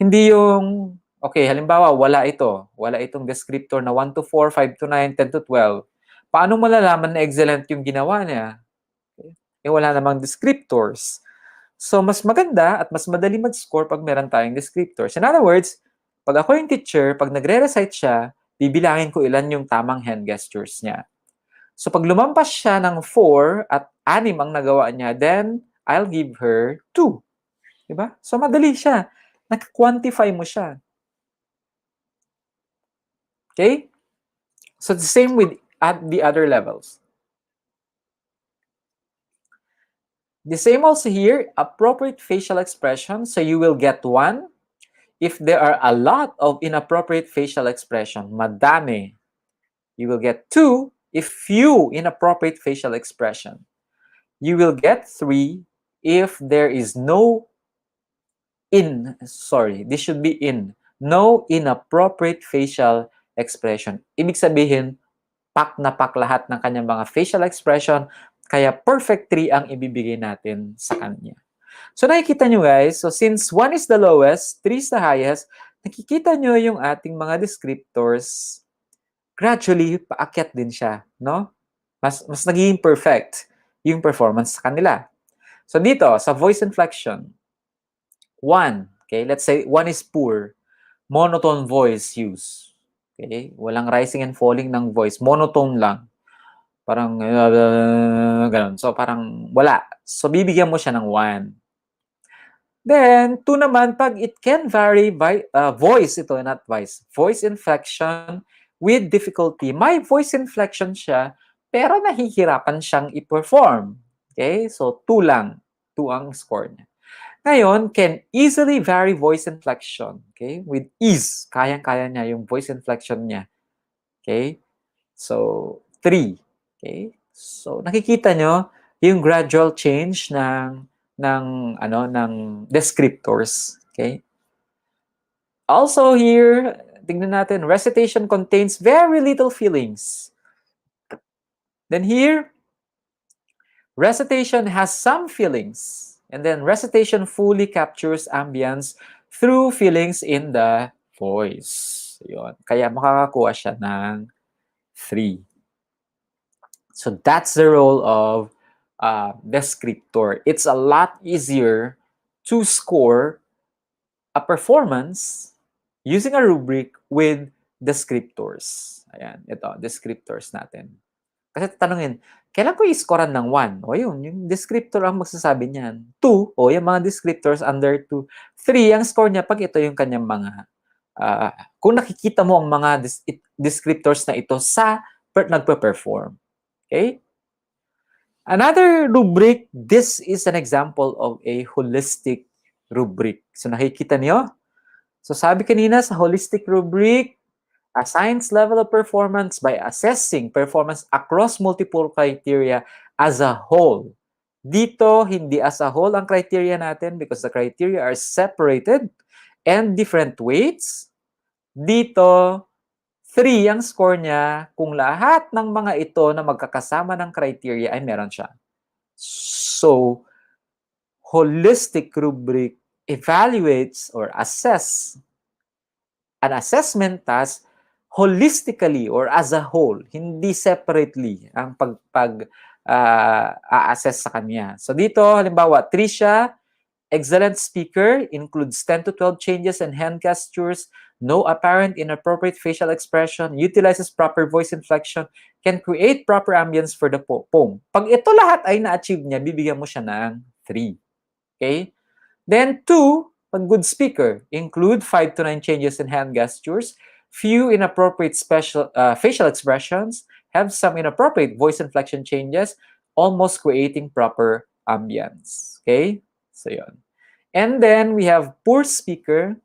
Hindi yung, okay, halimbawa, wala itong descriptor na 1 to 4, 5 to 9, 10 to 12. Paano malalaman na excellent yung ginawa niya? Okay. Wala namang descriptors. So, mas maganda at mas madali mag-score pag meron tayong descriptors. In other words, pag ako yung teacher, pag nagre-recite siya, bibilangin ko ilan yung tamang hand gestures niya. So pag lumampas siya ng 4 at 6 ang nagawa niya, then I'll give her 2. Diba? So madali siya. Nag-quantify mo siya. Okay? So the same with at the other levels. The same also here, appropriate facial expression. So you will get 1. If there are a lot of inappropriate facial expression, madami, you will get 2. If few inappropriate facial expression, you will get 3. If there is no this should be no inappropriate facial expression. Ibig sabihin, pak na pak lahat ng kanyang mga facial expression, kaya perfect 3 ang ibibigay natin sa kanya. So nakikita nyo guys, so since 1 is the lowest, 3 is the highest, nakikita nyo yung ating mga descriptors, gradually, paakyat din siya, no? Mas nagiging perfect yung performance sa kanila. So dito, sa voice inflection, 1, okay, let's say 1 is poor, monotone voice use. Okay, walang rising and falling ng voice, monotone lang. Parang ganun. So parang wala. So bibigyan mo siya ng 1. Then, 2 naman, pag it can vary by voice, ito, not voice. Voice inflection with difficulty. May voice inflection siya, pero nahihirapan siyang i-perform. Okay? So, 2 lang. 2 ang score niya. Ngayon, can easily vary voice inflection. Okay? With ease. Kayang-kaya niya yung voice inflection niya. Okay? So, 3. Okay? So, nakikita nyo yung gradual change ng descriptors. Okay? Also here, tingnan natin, recitation contains very little feelings. Then here, recitation has some feelings. And then recitation fully captures ambience through feelings in the voice. Yun. Kaya makakakuha siya ng 3. So that's the role of descriptor. It's a lot easier to score a performance using a rubric with descriptors. Ayan, ito, descriptors natin. Kasi tatanungin, kailan ko i-scorean ng 1? O yun, yung descriptor ang magsasabi niyan. 2, o yung mga descriptors under 2. 3, ang score niya pag ito yung kanyang mga, kung nakikita mo ang mga descriptors na ito sa nagpe-perform. Okay? Another rubric, this is an example of a holistic rubric. So nakikita niyo? So sabi kanina sa holistic rubric, assigns level of performance by assessing performance across multiple criteria as a whole. Dito, hindi as a whole ang criteria natin because the criteria are separated and different weights. Dito, 3 ang score niya kung lahat ng mga ito na magkakasama ng criteria ay meron siya. So, holistic rubric evaluates or assess an assessment task holistically or as a whole, hindi separately ang a-assess sa kanya. So dito, halimbawa, Tricia, excellent speaker, includes 10 to 12 changes in hand gestures, no apparent inappropriate facial expression, utilizes proper voice inflection, can create proper ambience for the poem. Pag ito lahat ay na-achieve niya, bibigyan mo siya ng 3. Okay? Then 2, pag good speaker, include 5 to 9 changes in hand gestures, few inappropriate facial expressions, have some inappropriate voice inflection changes, almost creating proper ambience. Okay? So yun. And then we have poor speaker.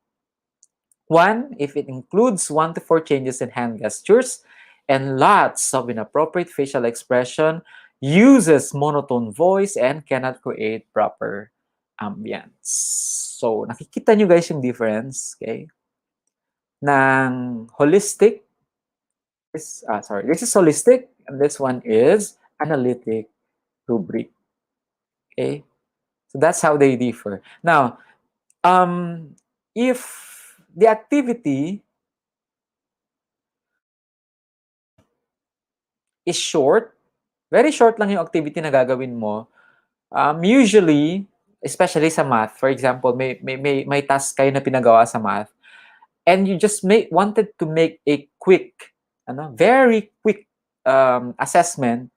1, if it includes 1 to 4 changes in hand gestures and lots of inappropriate facial expression, uses monotone voice and cannot create proper ambience. So, nakikita nyo guys yung difference, okay? Ng holistic, this is holistic, and this one is analytic rubric. Okay? So, that's how they differ. Now, if the activity is short, very short lang yung activity na gagawin mo, usually, especially sa math, for example, may task kayo na pinagawa sa math, and you just wanted to make a quick, very quick assessment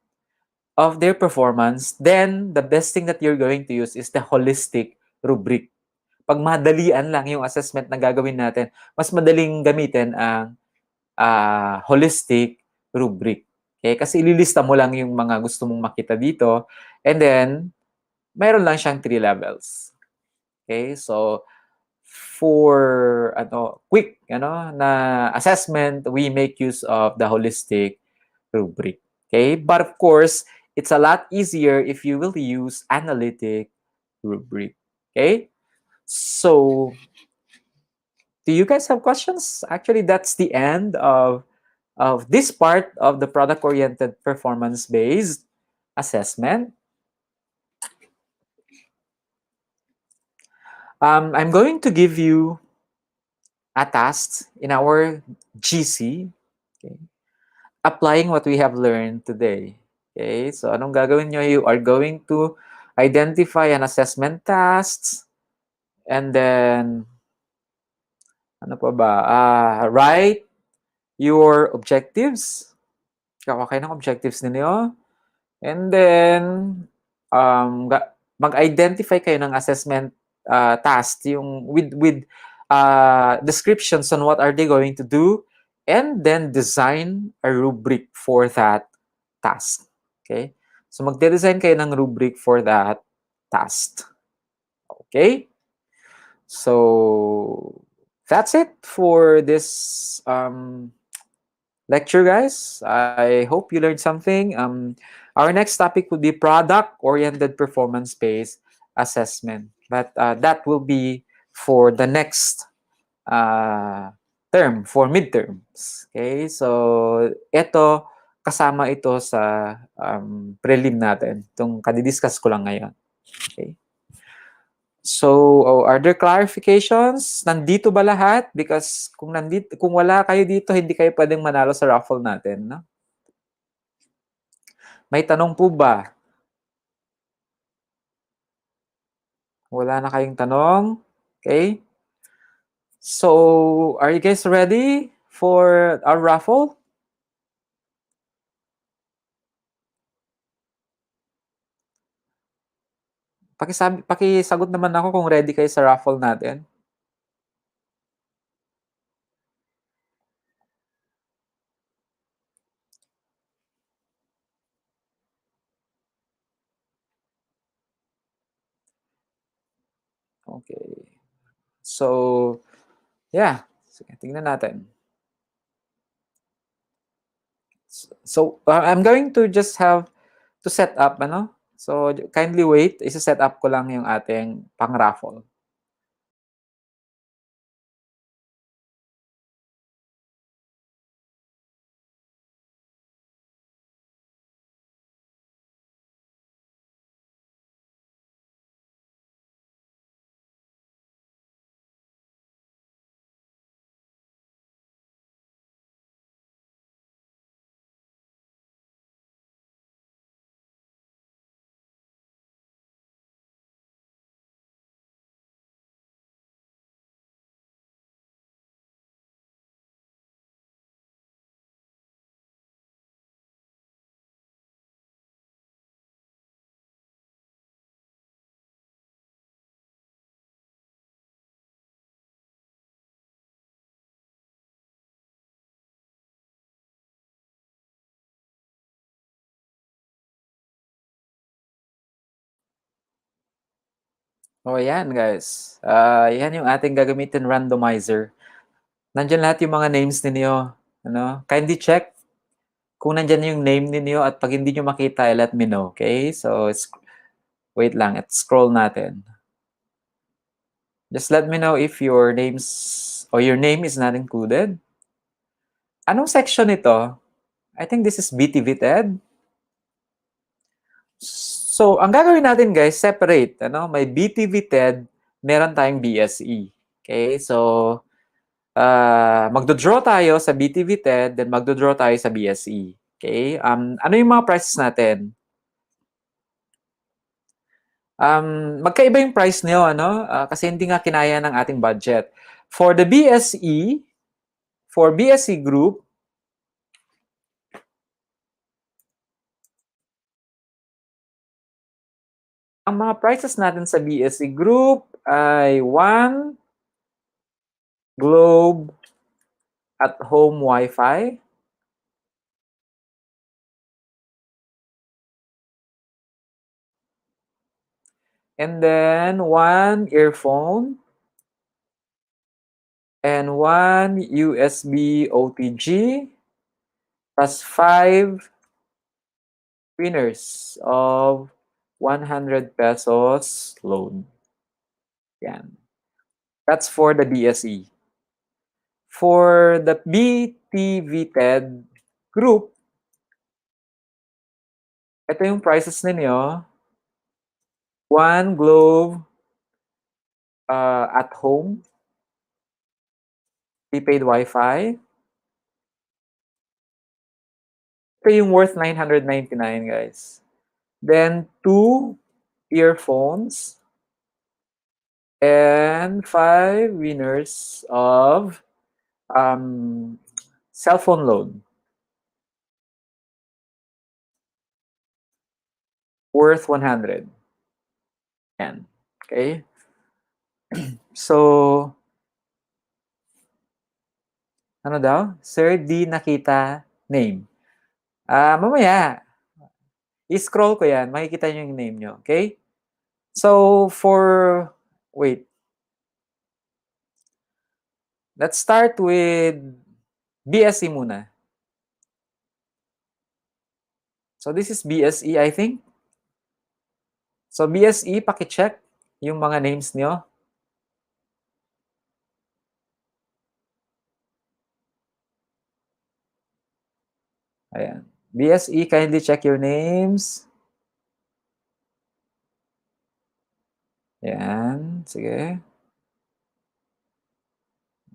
of their performance, then the best thing that you're going to use is the holistic rubric. Pag madalian lang yung assessment na gagawin natin, mas madaling gamitin ang holistic rubric. Okay? Kasi ililista mo lang yung mga gusto mong makita dito, and then mayroon lang siyang 3 levels. Okay? So, for quick na assessment, we make use of the holistic rubric. Okay? But of course, it's a lot easier if you will use analytic rubric. Okay? So, do you guys have questions? Actually, that's the end of this part of the product-oriented performance-based assessment. I'm going to give you a task in our GC, okay, applying what we have learned today. Okay, so anong gagawin nyo? You are going to identify an assessment task, and then ano pa ba? Write your objectives. Kawa kayo ng objectives ninyo. And then, mag-identify kayo ng assessment task yung with descriptions on what are they going to do, and then design a rubric for that task. Okay? So, magde-design kayo ng rubric for that task. Okay? So, that's it for this lecture, guys. I hope you learned something. Our next topic will be product-oriented performance-based assessment. But that will be for the next term, for midterms. Okay? So, ito, kasama ito sa prelim natin. Itong kadidiscuss ko lang ngayon. Okay? So, are there clarifications? Nandito ba lahat? Because kung wala kayo dito, hindi kayo pwedeng manalo sa raffle natin, no? May tanong po ba? Wala na kayong tanong? Okay? So, are you guys ready for our raffle? Pakisagot naman ako kung ready kayo sa raffle natin. Okay. So, yeah. Sige, tingnan natin. So, I'm going to just have to set up, So, kindly wait. Isa-set up ko lang yung ating pang-raffle. Oh, yan guys. Yan yung ating gagamitin randomizer. Nandiyan lahat yung mga names ninyo. Kindly check kung nandiyan yung name ninyo, at pag hindi nyo makita, let me know. Okay? So, wait lang. Scroll natin. Just let me know if your name is not included. Anong section ito? I think this is BTV TED. So, ang gagawin natin guys, separate. May BTV TED, meron tayong BSE. Okay? So, magdo-draw tayo sa BTV TED, then magdo-draw tayo sa BSE. Okay? Ano yung mga prices natin? Magkaiba yung price niyo, kasi hindi nga kinaya ng ating budget. For the BSE, for BSE group, Ang mga prices natin sa BSC group ay 1 Globe at home Wi-Fi. And then 1 earphone. And 1 USB OTG. Plus 5 winners of 100 pesos loan. Yan. That's for the BSE. For the BTVTED group, ito yung prices ninyo. 1 Globe at home, prepaid Wi-Fi. Ito yung worth 999, guys. Then 2 earphones and 5 winners of cell phone loan worth 100. Yan. Okay? So, ano daw? Sir, di nakita name. Mamaya, i-scroll ko yan. Makikita nyo yung name nyo. Okay? So, wait. Let's start with BSE muna. So, this is BSE, I think. So, BSE, paki-check yung mga names nyo. Ayan. BSE, kindly check your names. Ayan. Sige.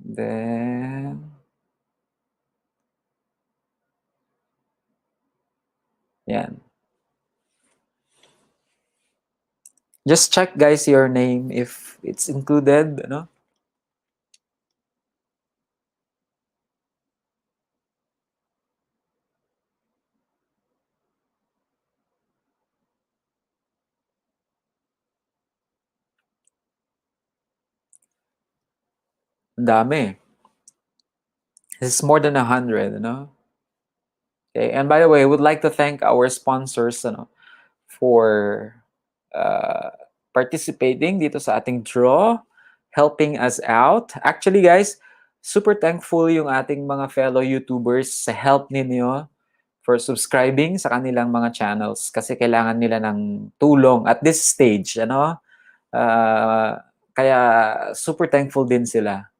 Then, yan. Just check, guys, your name if it's included, no? Ang dami. This is more than 100, no? Okay, and by the way, I would like to thank our sponsors, for participating dito sa ating draw, helping us out. Actually, guys, super thankful yung ating mga fellow YouTubers sa help ninyo for subscribing sa kanilang mga channels kasi kailangan nila ng tulong at this stage, ano? Kaya super thankful din sila.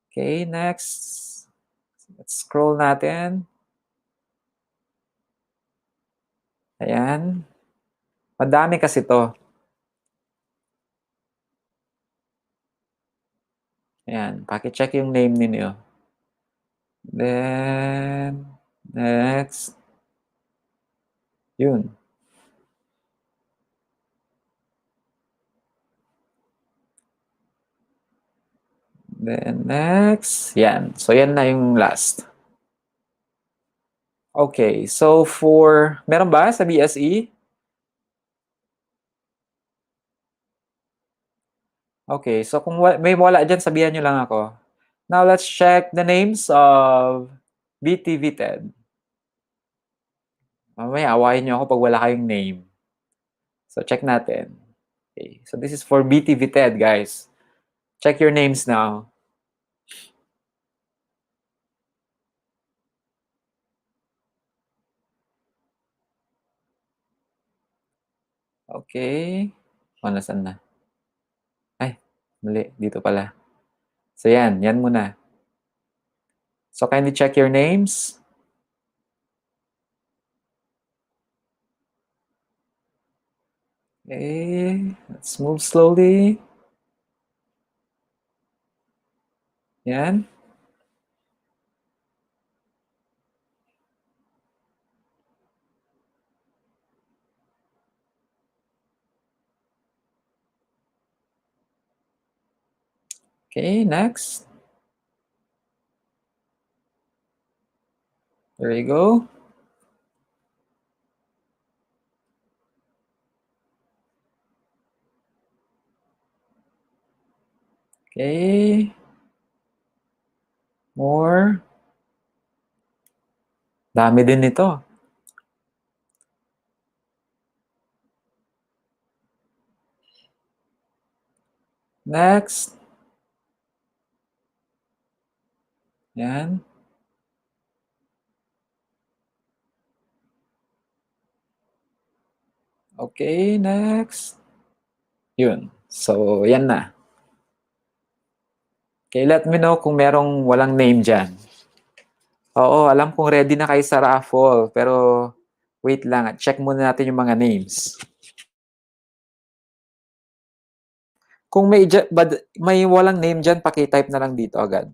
Okay, next. Let's scroll natin. Ayan. Madami kasi to. Ayan, paki-check yung name ninyo. Then, next. Yun. Then, next. Yan. So, yan na yung last. Okay. So, meron ba sa BSE? Okay. So, kung may wala dyan, sabihan nyo lang ako. Now, let's check the names of BTV TED. Mamaya, awayin nyo ako pag wala kayong name. So, check natin. Okay. So, this is for BTV TED, guys. Check your names now. Okay. Nasaan na? Ay, mali. Dito pala. So, yan. Yan muna. So, kindly check your names. Okay. Let's move slowly. Yan. Okay, next. There you go. Okay. More. Dami din nito. Next. Yan. Okay, next. Yun. So, yan na. Okay, let me know kung merong walang name dyan. Oo, alam kong ready na kayo sa raffle, pero wait lang. Check muna natin yung mga names. Kung may walang name dyan, paki-type na lang dito agad.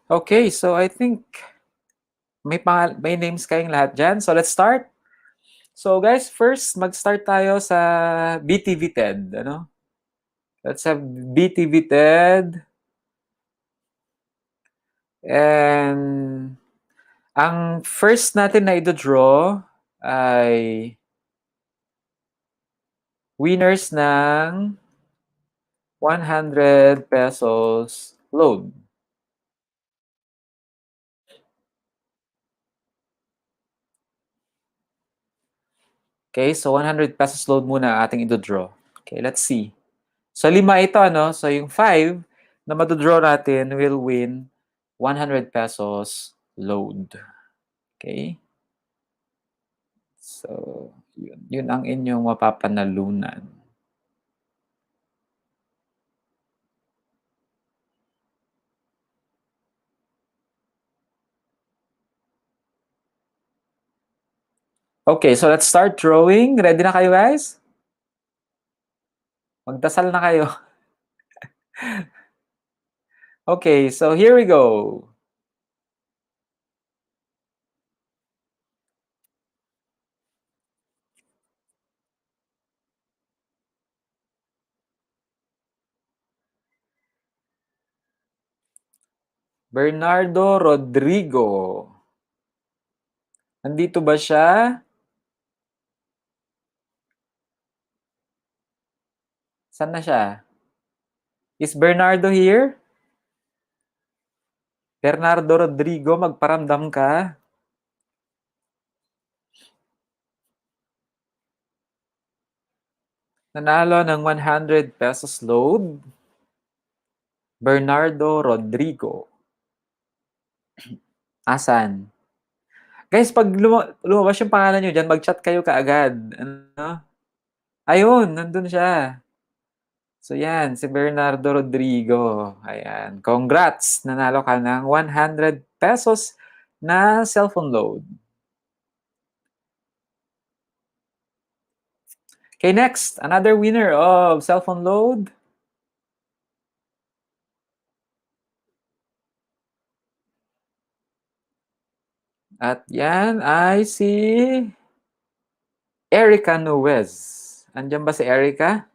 Okay, so I think may names kayong lahat dyan. So let's start. So guys, first mag-start tayo sa BTV TED, ano? Let's have BTV TED. And ang first natin na i-draw ay winners ng 100 pesos load. Okay, so 100 pesos load muna ating i-draw. Okay, let's see. So 5 ito, ano? So yung 5 na mado-draw natin will win 100 pesos load. Okay? So, yun. Yun ang inyong mapapanalunan. Okay, so let's start drawing. Ready na kayo, guys? Magdasal na kayo. Okay, so here we go. Bernardo Rodrigo. Nandito ba siya? Saan na siya? Is Bernardo here? Bernardo Rodrigo, magparamdam ka. Nanalo ng 100 pesos load. Bernardo Rodrigo. Asan? Guys, pag lumabas yung pangalan nyo dyan, mag-chat kayo kaagad. Ano? Ayun, nandun siya. So yan, si Bernardo Rodrigo. Ayan. Congrats! Nanalo ka ng 100 pesos na cellphone load. Okay, next. Another winner of cellphone load. At yan ay si Erica Nuez. Andiyan ba si Erica?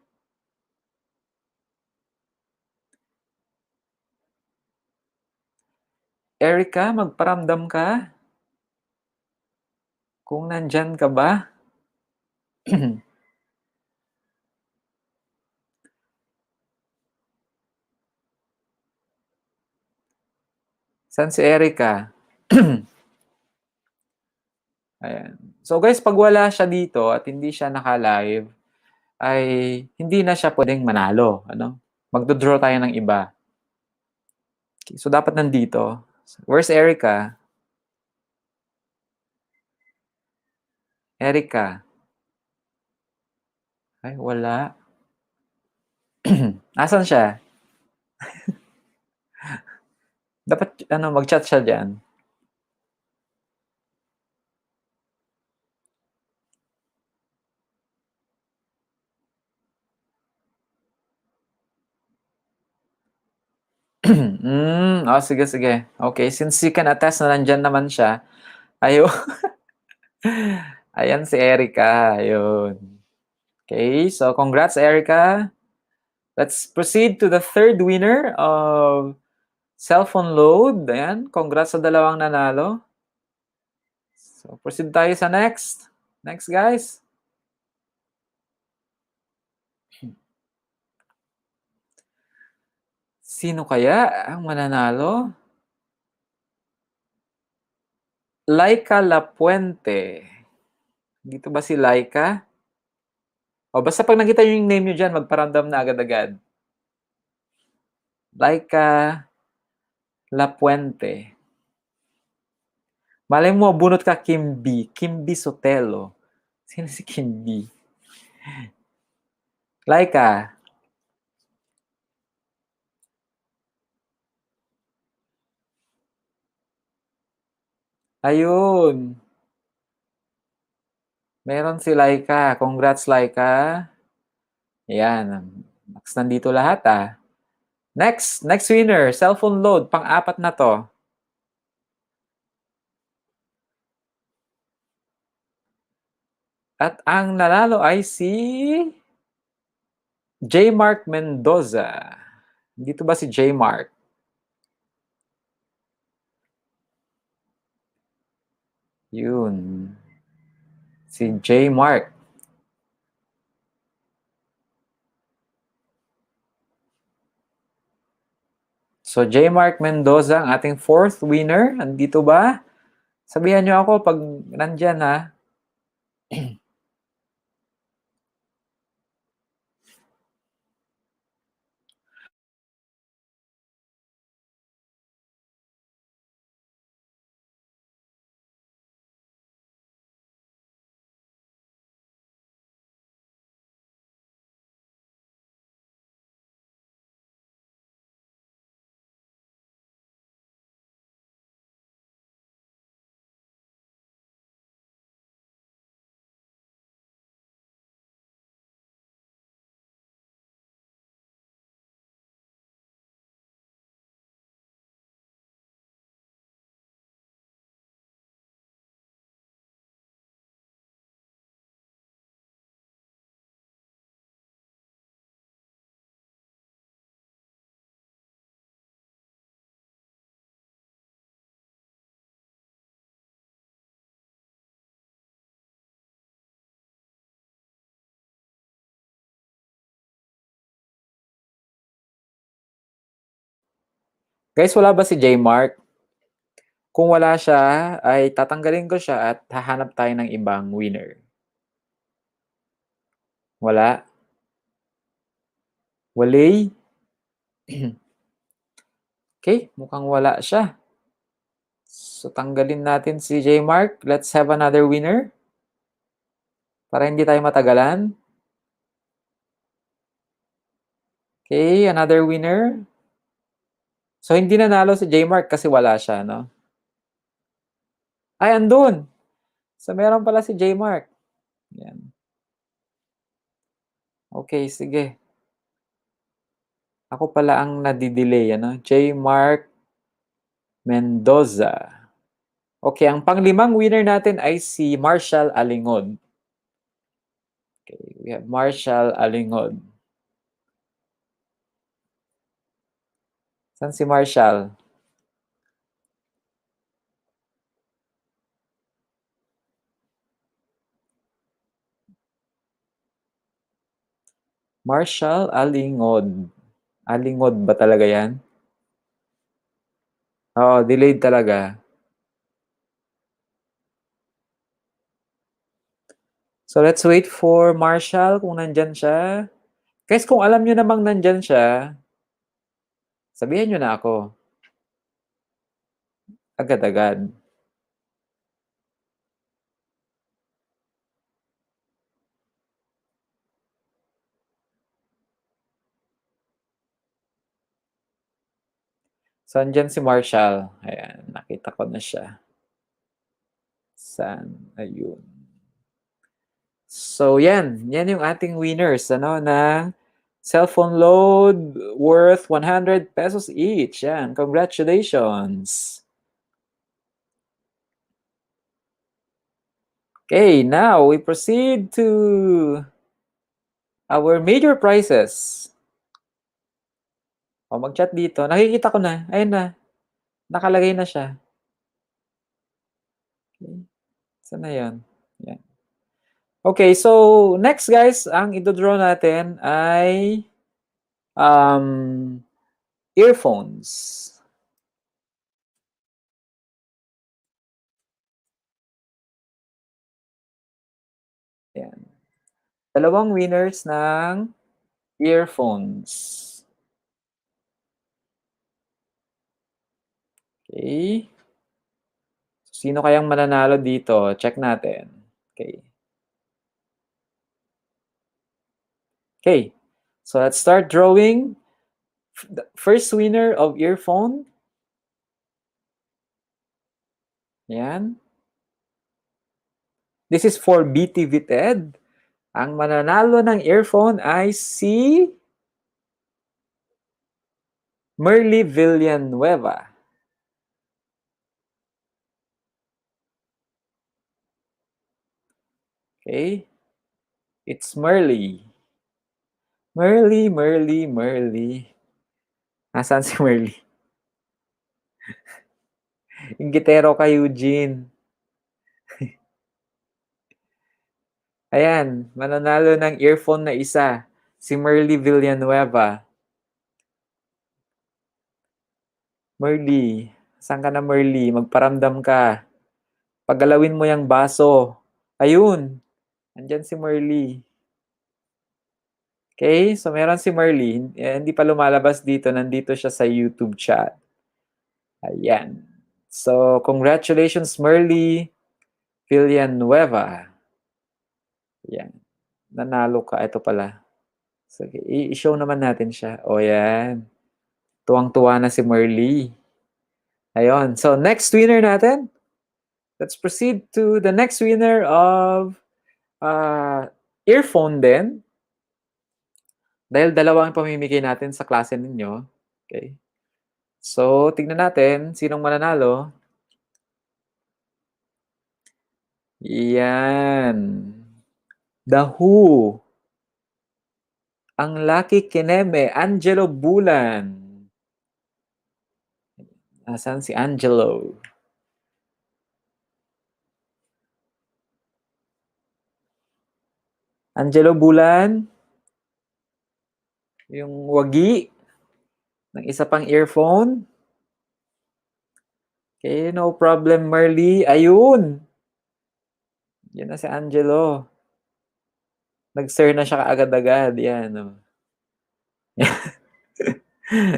Erica, magparamdam ka? Kung nandyan ka ba? Saan si Erica? Ayan. So guys, pag wala siya dito at hindi siya naka-live, ay hindi na siya pwedeng manalo. Ano? Magdodraw tayo ng iba. Okay, so dapat nandito. Where's Erica? Erica. Ay, wala. Asan siya? Dapat mag-chat siya diyan. Sige, sige. Okay, since you can attest na nandyan naman siya, ayo. Ayan si Erica. Ayun. Okay, so congrats, Erica. Let's proceed to the third winner of cellphone load. Ayan, congrats sa dalawang nanalo. So, proceed tayo sa next. Next, guys. Sino kaya ang mananalo? Laika Lapuente. Dito ba si Laika? O, basta pag nakita nyo yung name nyo dyan, magparamdam na agad-agad. Laika Lapuente. Malay mo, bunot ka Kimby. Kimby Sotelo. Sino si Kimby? Laika. Ayun. Meron si Laika. Congrats, Laika. Ayan. Next, nandito lahat ah. Next winner. Cellphone load. Pang-apat na to. At ang nanalo ay si J. Mark Mendoza. Dito ba si J. Mark? Yun. Si J. Mark. So, J. Mark Mendoza, ang ating fourth winner. Andito ba? Sabihan nyo ako pag nandyan ha. Guys, wala ba si J. Mark? Kung wala siya, ay tatanggalin ko siya at hahanap tayo ng ibang winner. Wala? Walay? Okay, mukhang wala siya. So, tanggalin natin si J. Mark. Let's have another winner. Para hindi tayo matagalan. Okay, another winner. So, hindi nanalo si J. Mark kasi wala siya, no? Ay, andun! So, meron pala si J. Mark. Yan. Okay, sige. Ako pala ang nadidelay, ano? J. Mark Mendoza. Okay, ang panglimang winner natin ay si Marshall Alingod. Okay, we have Marshall Alingod. Saan si Marshall? Marshall Alingod. Alingod ba talaga yan? Oo, delayed talaga. So, let's wait for Marshall kung nandyan siya. Guys, kung alam nyo namang nandyan siya, sabihin nyo na ako. Agad-agad. So, andyan si Marshall. Ayan, nakita ko na siya. Saan? Ayun. So, yan. Yan yung ating winners, ano, ng cellphone load worth 100 pesos each. Yan. Congratulations. Okay, now we proceed to our major prizes. O, mag-chat dito. Nakikita ko na. Ayun na. Nakalagay na siya. Okay. Saan na yun? Yan. Okay, so next guys, ang idodraw natin ay earphones. Yan. Dalawang winners ng earphones. Okay. Sino kayang mananalo dito? Check natin. Okay. Okay. So let's start drawing. The first winner of earphone. Yan. This is for BTV TED. Ang mananalo ng earphone ay si Merly Villanueva. Okay. It's Merly. Merly. Nasaan si Merly? Yung gitero kay Eugene. Ayan, mananalo ng earphone na isa. Si Merly Villanueva. Merly, saan ka na Merly? Magparamdam ka. Paggalawin mo yung baso. Ayun, andyan si Merly. Okay, so meron si Merly. Hindi pa lumalabas dito. Nandito siya sa YouTube chat. Ayan. So, congratulations Merly Villanueva. Ayan. Nanalo ka. Ito pala. Sige, i-show naman natin siya. O yan. Tuwang-tuwa na si Merly. Ayun. So, next winner natin. Let's proceed to the next winner of earphone din. Dahil dalawa ang pamimigay natin sa klase ninyo. Okay. So, tignan natin sinong mananalo. Yan. The Who. Ang Lucky Kineme, Angelo Bulan. Nasaan si Angelo? Angelo Bulan. Yung wagi ng isa pang earphone. Okay, no problem, Merly. Ayun. Yan na si Angelo. Nag-sir na siya kaagad-agad. Yan. Oh.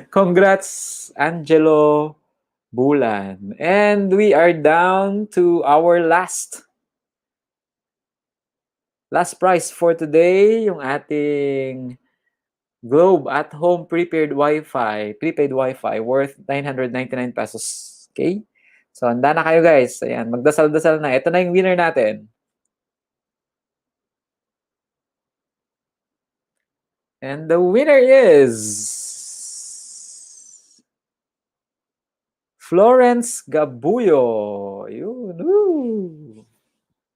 Congrats, Angelo Bulan. And we are down to our last prize for today. Yung ating Globe at Home prepaid Wi-Fi worth 999 pesos. Okay? So, handa na kayo guys. Ayan, magdasal-dasal na. Ito na yung winner natin. And the winner is Florence Gabuyo. Yun. Woo.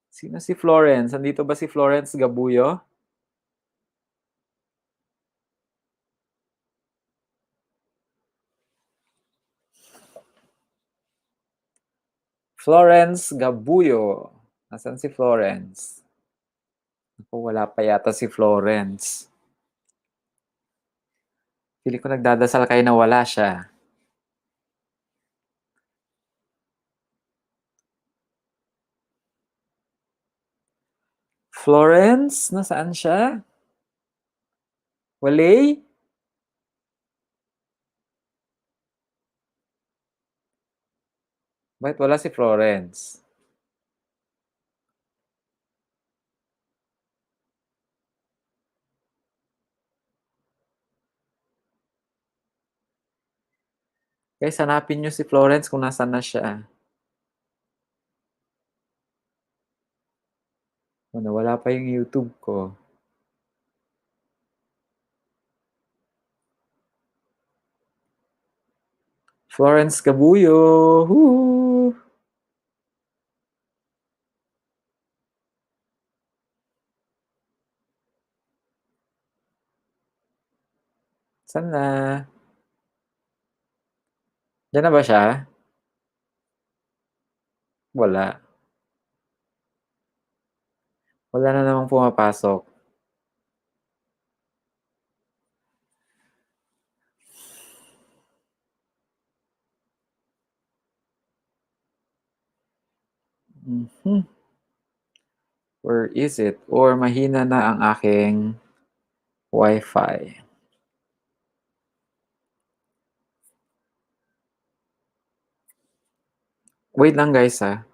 Sino si Florence? Andito ba si Florence Gabuyo? Florence Gabuyo. Nasaan si Florence? Ako, wala pa yata si Florence. Feeling ko nagdadasal kayo na wala siya. Florence? Nasaan siya? Walay? Bakit wala si Florence? Guys, hanapin nyo si Florence kung nasaan na siya. Wala pa yung YouTube ko. Florence Cabuyo! Woo! Saan na? Diyan na ba siya? Wala. Wala na namang pumapasok. Mhm. Where is it? Or mahina na ang aking Wi-Fi. Wait lang guys ha.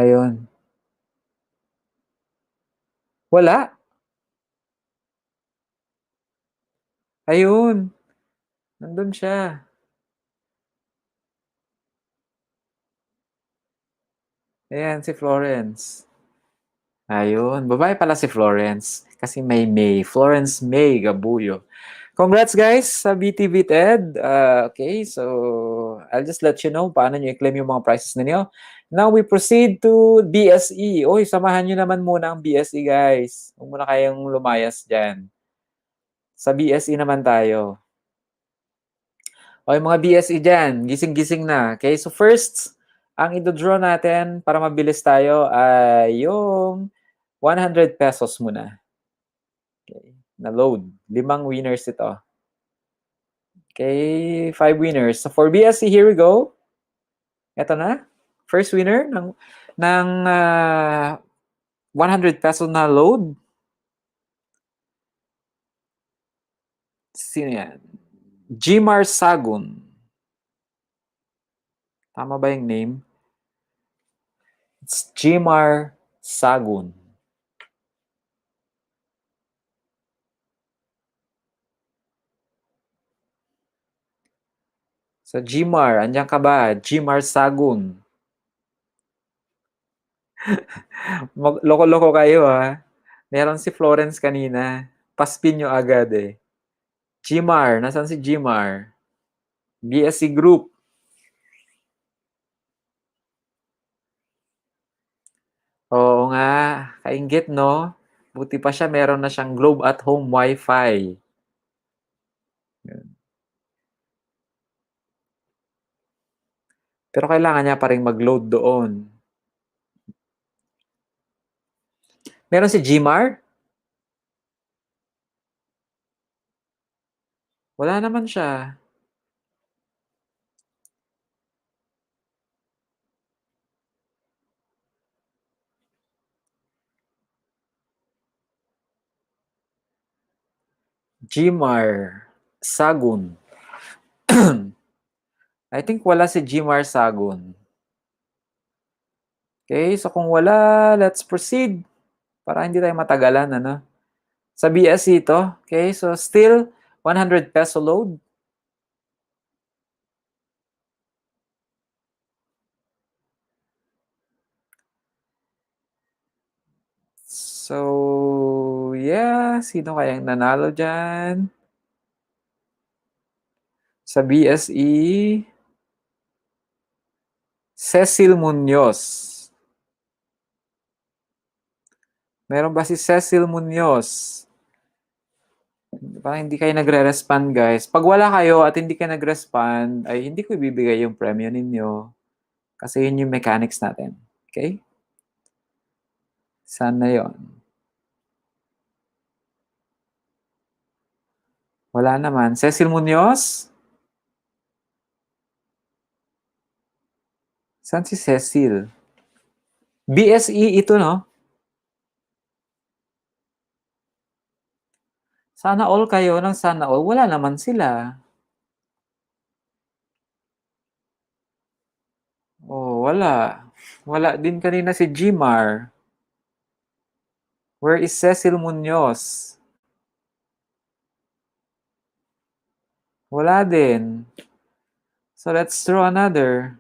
Ayun. Wala. Ayun. Nandun siya. Ayan, si Florence. Ayun. Babae pala si Florence. Kasi May. Florence May Gabuyo. Congrats guys sa BTV TED. Okay, so I'll just let you know paano nyo i-claim yung mga prizes ninyo. Now we proceed to BSE. Oy, samahan nyo naman muna ang BSE guys. Huwag muna kayong lumayas dyan. Sa BSE naman tayo. Okay, mga BSE dyan, gising-gising na. Okay, so first, ang i-draw natin para mabilis tayo ay yung 100 pesos muna. Okay, na load. 5 winners ito. Okay, 5 winners. So for BSE, here we go. Ito na. First winner ng 100 pesos na load. Sino yan? Jimar Sagun. Tama ba yung name? It's Jimar Sagun. So, Jimar, andyan ka ba? Jimar Sagun. Loko-loko kayo ha. Meron si Florence kanina. Paspin nyo agad eh. Jimar, nasan si Jimar? BSC Group. Oo nga, kainggit no? Buti pa siya, meron na siyang Globe at Home Wi-Fi. Pero kailangan niya pa rin mag-load doon. Meron si Gmar? Wala naman siya. Gmar Sagun. I think wala si Gmar Sagun. Okay, so kung wala, let's proceed. Para hindi tayo matagalan, ano? Sa BSC ito. Okay, so still 100 peso load. So, yeah. Sino kayang nanalo dyan? Sa BSE, Cecil Munoz. Meron ba si Cecil Munoz? Parang hindi kayo nagre-respond, guys. Pag wala kayo at hindi kayo nag-respond, ay hindi ko ibibigay yung premyo ninyo. Kasi yun yung mechanics natin. Okay? Sana yon. Wala naman. Cecil Munoz? Saan si Cecil? BSE ito, no? Sana all kayo ng sana all. Wala naman sila. Oh, wala. Wala din kanina si Gmar. Where is Cecil Munoz? Wala din. So let's draw another.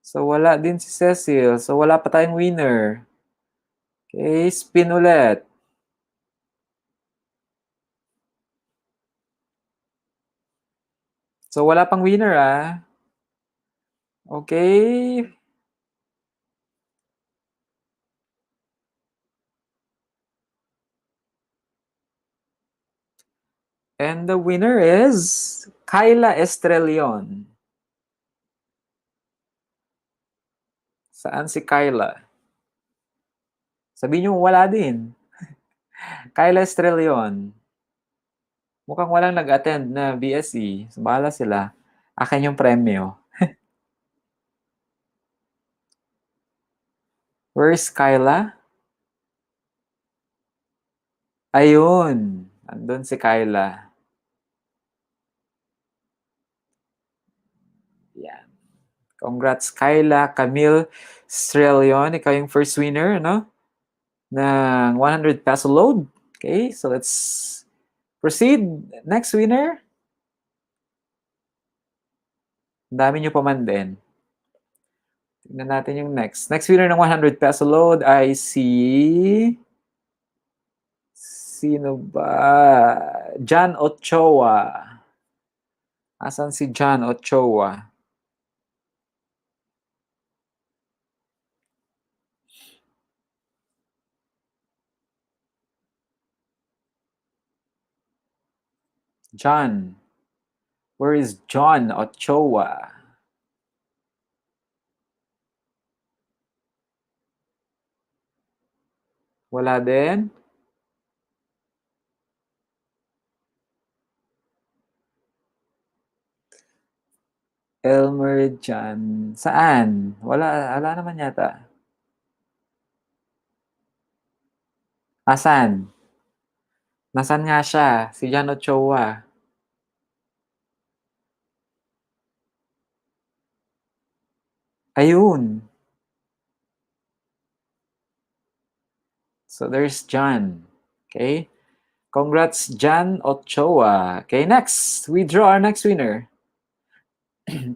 So wala din si Cecil. So wala pa tayong winner. Okay, spin ulit. So wala pang winner ah. Okay. And the winner is Kyla Estrelion. Saan si Kyla? Sabihin nyo wala din. Kyla Estrelion. Mukhang walang nag-attend na BSE. So, bahala sila. Akin yung premyo. Where's Kyla? Ayun. Andun si Kyla. Yan. Congrats, Kyla Camille Estrelion. Ikaw yung first winner, no? Ng 100 peso load. Okay, so let's proceed. Next winner. Ang dami nyo pa man din. Tignan natin yung next. Next winner ng 100 peso load ay si... Sino ba? John Ochoa. Asan si John Ochoa? John. Where is John Ochoa? Wala din? Elmer John. Saan? Wala naman yata. Asan? Nasaan nga siya? Si John Ochoa. Ayun. So there's John. Okay? Congrats, John Ochoa. Okay, next. We draw our next winner.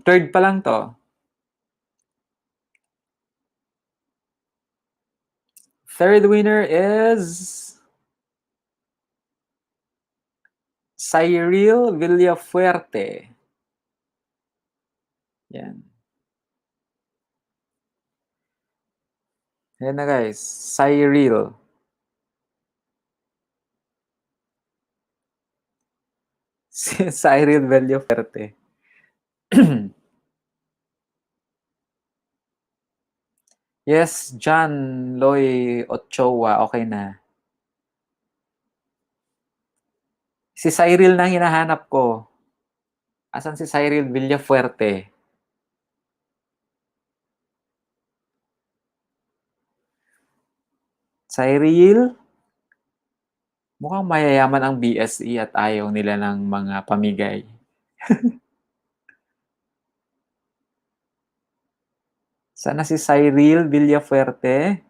Third pa lang to. Third winner is Cyril Villafuerte. Yan. Yan na guys. Cyril. Cyril Villafuerte. Yes, John Loy Ochoa. Okay na. Si Cyril na hinahanap ko. Asan si Cyril Villafuerte? Cyril? Mukhang mayayaman ang BSE at ayaw nila ng mga pamigay. Sana si Cyril Villafuerte?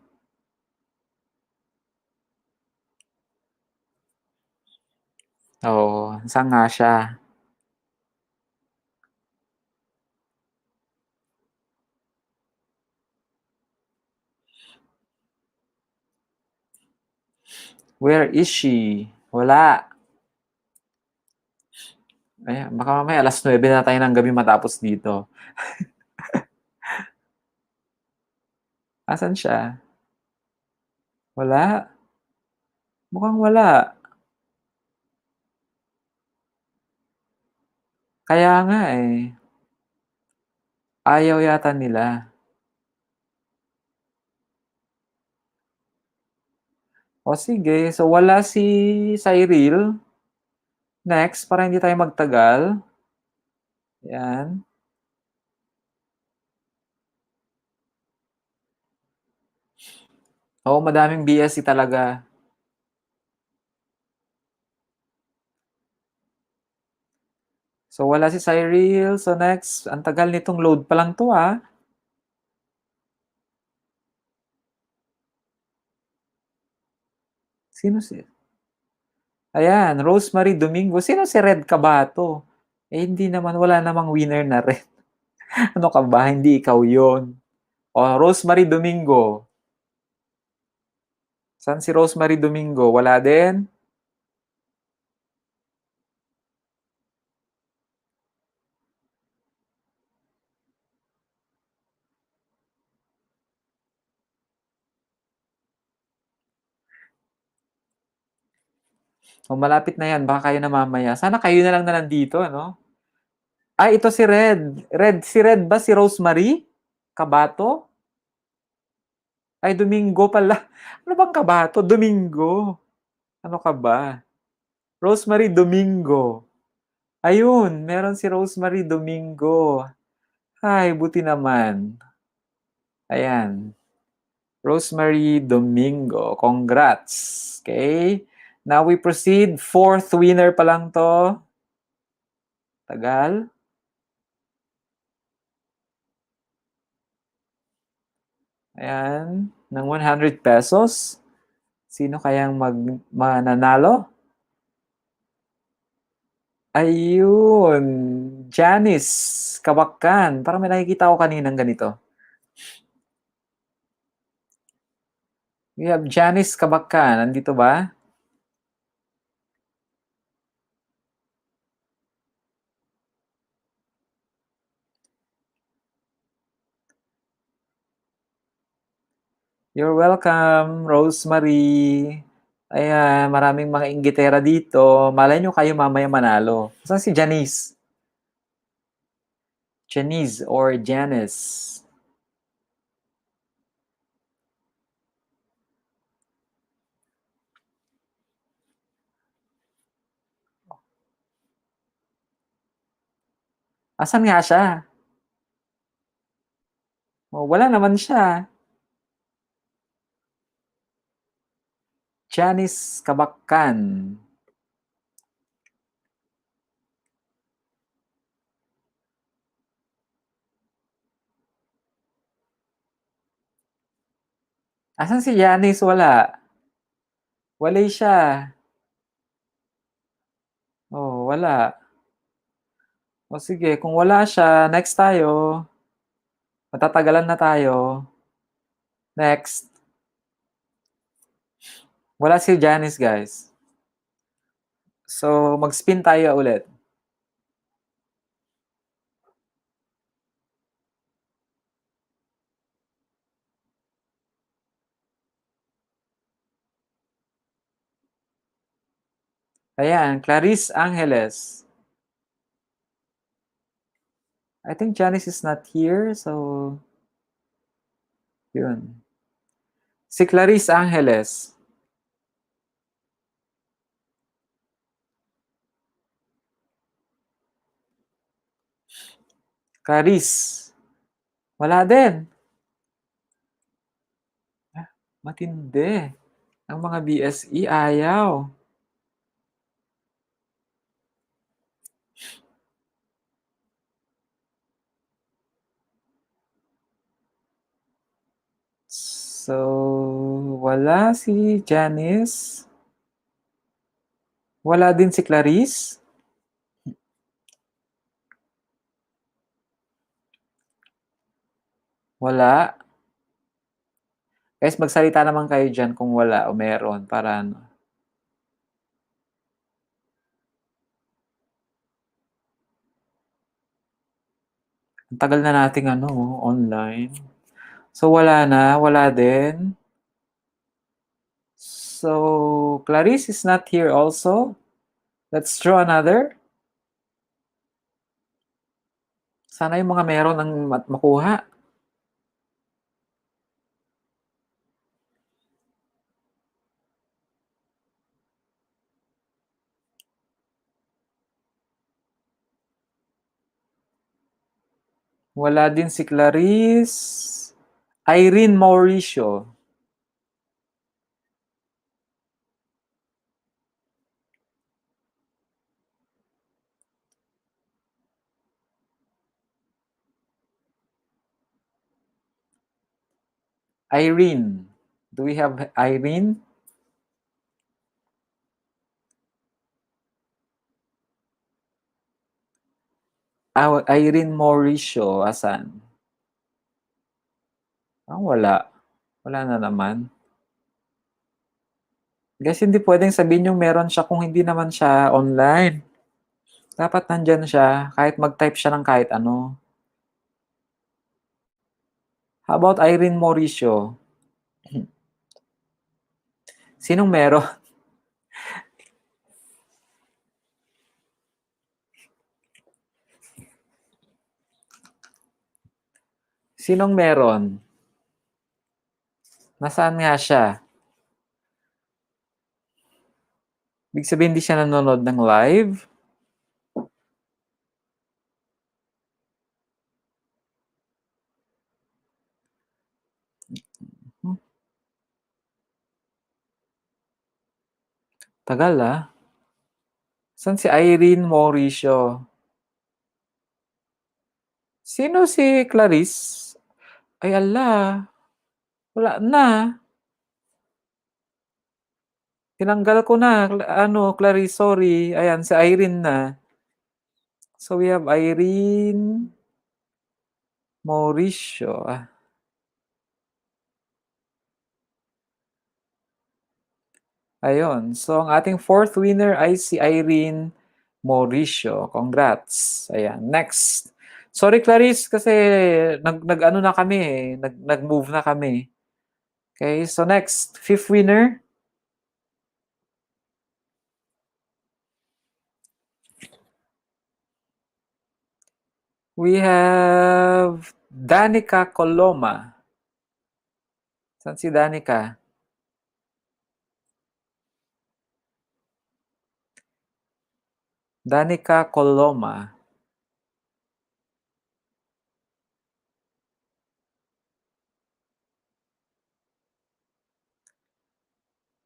Oo, saan nga siya? Where is she? Wala. Ay, baka mamaya alas 9 na tayo ng gabi matapos dito. Asan siya? Wala. Mukhang wala. Kaya nga eh. Ayaw yata nila. O sige, so wala si Cyril. Next, para hindi tayo magtagal. Yan. Oo, madaming BSC talaga. So wala si Cyril. So next, ang tagal nitong load pa lang to ah. Sino si... Ayan, Rosemary Domingo. Sino si Red Cabato? Eh, hindi naman, wala namang winner na Red. Ano ka ba? Hindi ikaw yon. O, Rosemary Domingo. Saan si Rosemary Domingo? Wala din? O, malapit na yan. Baka kayo na mamaya. Sana kayo na lang na nandito, ano? Ay, ito si Red. Si Red ba si Rosemary? Cabato? Ay, Domingo pala. Ano bang Cabato? Domingo. Ano ka ba? Rosemary Domingo. Ayun, meron si Rosemary Domingo. Ay, buti naman. Ayan. Rosemary Domingo. Congrats. Okay. Now we proceed. Fourth winner pa lang to. Tagal. Ayan. Ng 100 pesos. Sino kayang mananalo? Ayun. Janice Kabakan. Parang may nakikita ko kaninang ganito. We have Janice Kabakan. Nandito ba? You're welcome, Rosemary. Ayan, maraming mga inggitera dito. Malay nyo kayo mamaya manalo. Saan si Janice? Janice or Janice? Asan nga siya? Oh, wala naman siya. Janice Kabakan. Asan si Janice? Wala. Wala siya. Oh, wala. O sige, kung wala siya, next tayo. Matatagalan na tayo. Next. Wala si Janice, guys. So, mag-spin tayo ulit. Ayan, Clarice Angeles. I think Janice is not here, so yun. Si Clarice Angeles. Clarice. Wala din. Ah, matindi. Ang mga BSE ayaw. So, wala si Janice. Wala din si Clarice. Wala. Guys, magsalita naman kayo dyan kung wala o meron para ano. Ang tagal na nating ano, online. So, wala na. Wala din. So, Clarice is not here also. Let's draw another. Sana yung mga meron ang makuha. Wala din si Clarice. Irene Mauricio. Irene. Do we have Irene? Ah, Irene Mauricio. Asan? Ah, wala. Wala na naman. Guys, hindi pwedeng sabihin yung meron siya kung hindi naman siya online. Dapat nandyan siya, kahit mag-type siya ng kahit ano. How about Irene Mauricio? Sinong meron? Sinong meron? Nasaan nga siya? Ibig sabihin hindi siya nanonood ng live? Hmm, tagal ah. Saan si Irene Mauricio? Sino si Clarice? Ay ala, wala na. Tinanggal ko na. Clarice, sorry. Ayan, si Irene na. So we have Irene Mauricio. Ayun. So, ang ating fourth winner ay si Irene Mauricio. Congrats. Ayan. Next. Sorry, Clarice, kasi nag-ano na kami eh. Nag-move na kami. Okay, so next. Fifth winner. We have Danica Coloma. Saan si Danica? Danica Coloma.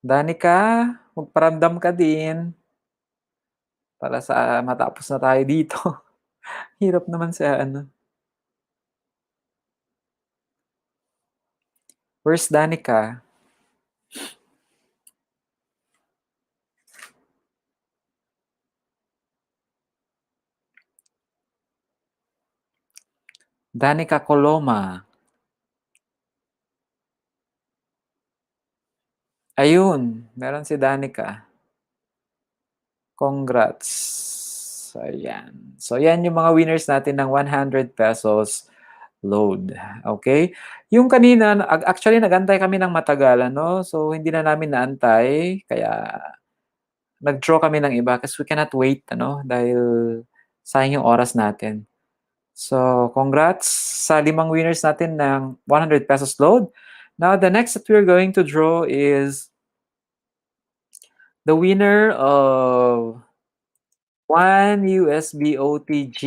Danica, magparamdam ka din para sa matapos na tayo dito. Hirap naman sa ano. Where's Danica? Danica Coloma. Ayun, meron si Danica. Congrats. Ayan. So, yan yung mga winners natin ng 100 pesos load. Okay? Yung kanina, actually, nagantay kami ng matagal, no? So, hindi na namin naantay. Kaya, nag-draw kami ng iba kasi we cannot wait, ano? Dahil sayang yung oras natin. So, congrats sa 5 winners natin ng 100 pesos load. Now, the next that we're going to draw is the winner of one USB OTG.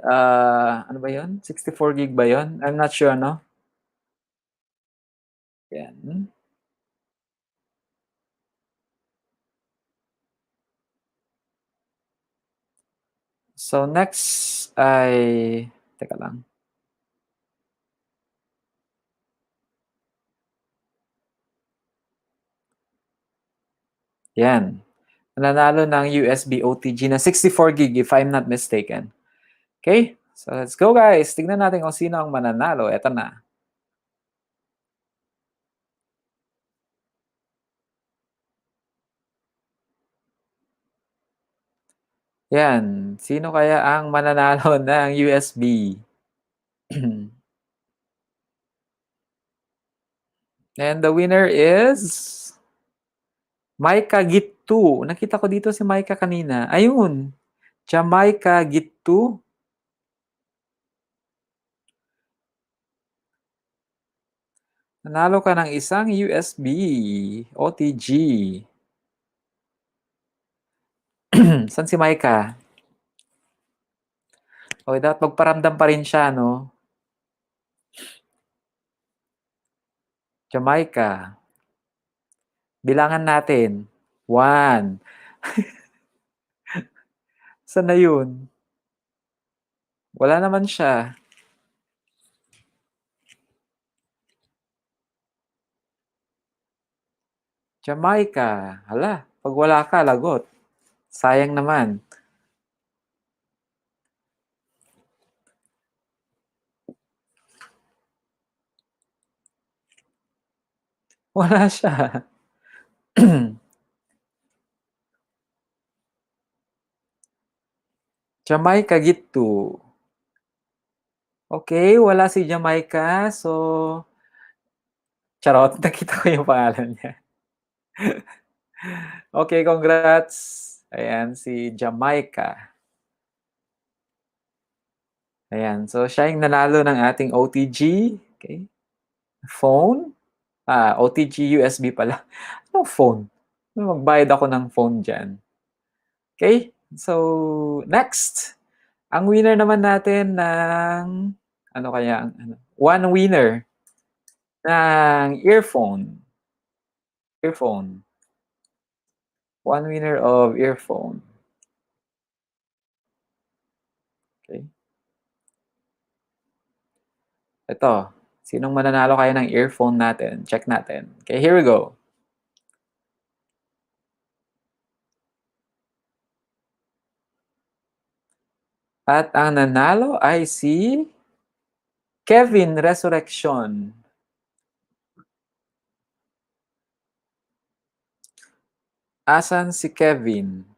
Ano ba yun? 64 gig ba yun? I'm not sure, no? Yan. So, next ay... Teka lang. Yan. Nanalo ng USB OTG na 64 gig if I'm not mistaken. Okay? So, let's go guys. Tignan natin kung sino ang mananalo. Eto na. Yan. Sino kaya ang mananalo ng USB? And the winner is... Maika Gitu. Nakita ko dito si Maika kanina. Ayun. Jamaica Gitu. Nanalo ka ng isang USB OTG. San si Maika? Okay, dapat magparamdam pa rin siya, no? Jamaica. Bilangan natin. 1. Saan na yun? Wala naman siya. Jamaica. Hala, pag wala ka, lagot. Sayang naman. Wala siya. Jamaica gitu. Okay, wala si Jamaica. So, charot, nakita ko yung pangalan niya. Okay, congrats. Ayan, si Jamaica. Ayan, so siya yung nanalo ng ating OTG. Okay. Phone. OTG USB pala. Anong phone? Magbayad ako ng phone dyan. Okay, so next. Ang winner naman natin ng, ano kaya, one winner ng earphone. Earphone. One winner of earphone. Okay. Ito. Sinong mananalo kaya ng earphone natin? Check natin. Okay, here we go. At ang nanalo ay si Kevin Resurrection. Asan si Kevin?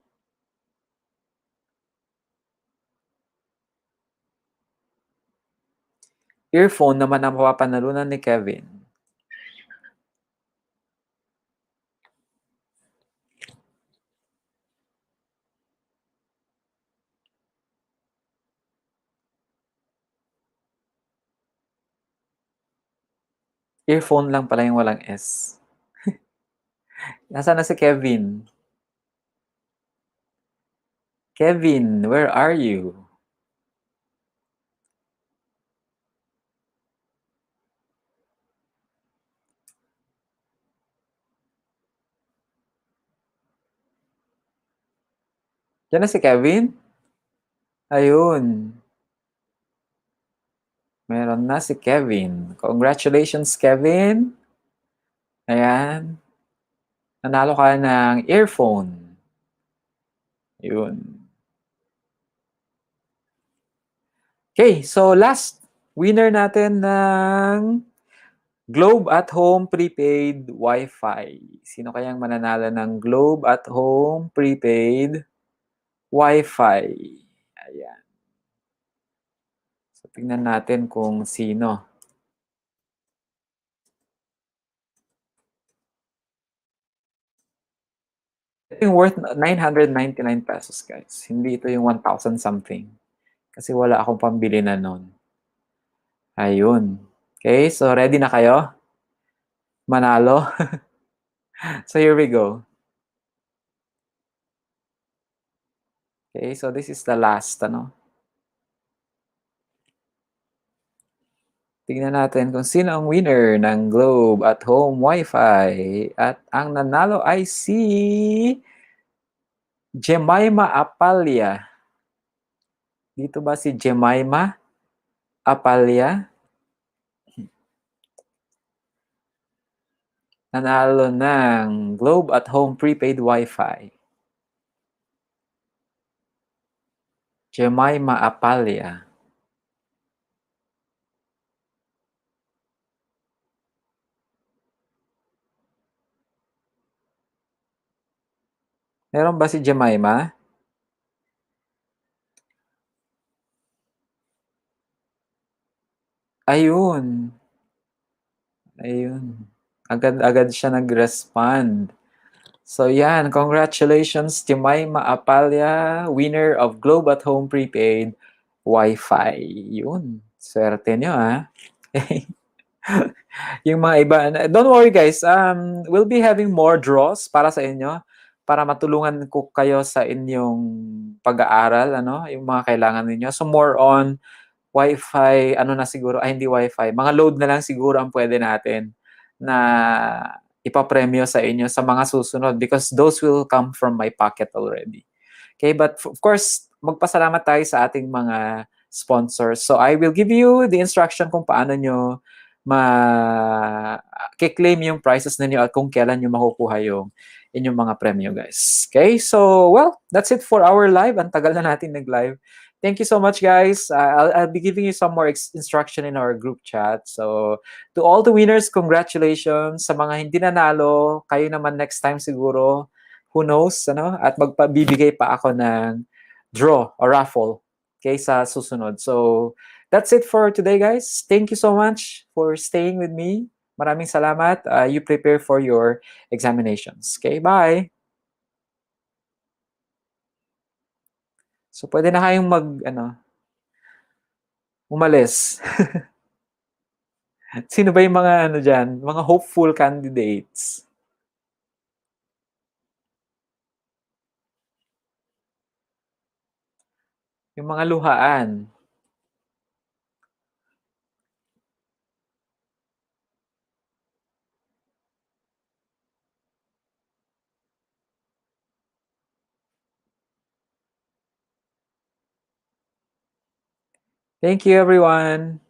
Earphone naman ang mapapanalunan ni Kevin. Earphone lang pala yung walang S. Nasaan na si Kevin? Kevin, where are you? Diyan na si Kevin? Ayun. Meron na si Kevin. Congratulations, Kevin. Ayan. Nanalo ka ng earphone. Yun. Okay, so last winner natin ng Globe at Home Prepaid Wi-Fi. Sino kayang mananalo ng Globe at Home Prepaid Wi-Fi? Ayan. So, tingnan natin kung sino. Ito yung worth 999 pesos, guys. Hindi ito yung 1,000 something. Kasi wala akong pambili na nun. Ayun. Okay, so ready na kayo? Manalo? So here we go. Okay, so this is the last, ano? Tingnan natin kung sino ang winner ng Globe at Home Wi-Fi. At ang nanalo ay si Jemima Apalia. Dito ba si Jemima Apalia? Nanalo ng Globe at Home Prepaid Wi-Fi. Jemima Apalia. Meron ba si Jemima? Ayun. Ayun. Agad-agad siya nag-respond. So yan, congratulations Jemima Apalia, winner of Globe at Home Prepaid Wi-Fi. Yun. Swerte nyo, ha? Yung mga iba, don't worry guys, we'll be having more draws para sa inyo. para matulungan ko kayo sa inyong pag-aaral, ano, yung mga kailangan ninyo. So more on Wi-Fi, ano na siguro, ay hindi Wi-Fi, mga load na lang siguro ang pwede natin na ipapremyo sa inyo sa mga susunod because those will come from my pocket already. Okay, but of course, magpasalamat tayo sa ating mga sponsors. So I will give you the instruction kung paano nyo ma-claim yung prices ninyo at kung kailan nyo makukuha yung inyong mga premyo, guys. Okay, so well, that's it for our live. Ang tagal na natin nag-live. Thank you so much, guys. I'll be giving you some more instruction in our group chat. So, to all the winners, congratulations. Sa mga hindi nanalo, kayo naman next time siguro, who knows, ano? At magpabibigay pa ako ng draw or raffle, okay, sa susunod. So, that's it for today, guys. Thank you so much for staying with me. Maraming salamat. You prepare for your examinations. Okay, bye. So, pwede na kayong umalis. Sino ba yung mga ano diyan, mga hopeful candidates? Yung mga luhaan. Thank you, everyone.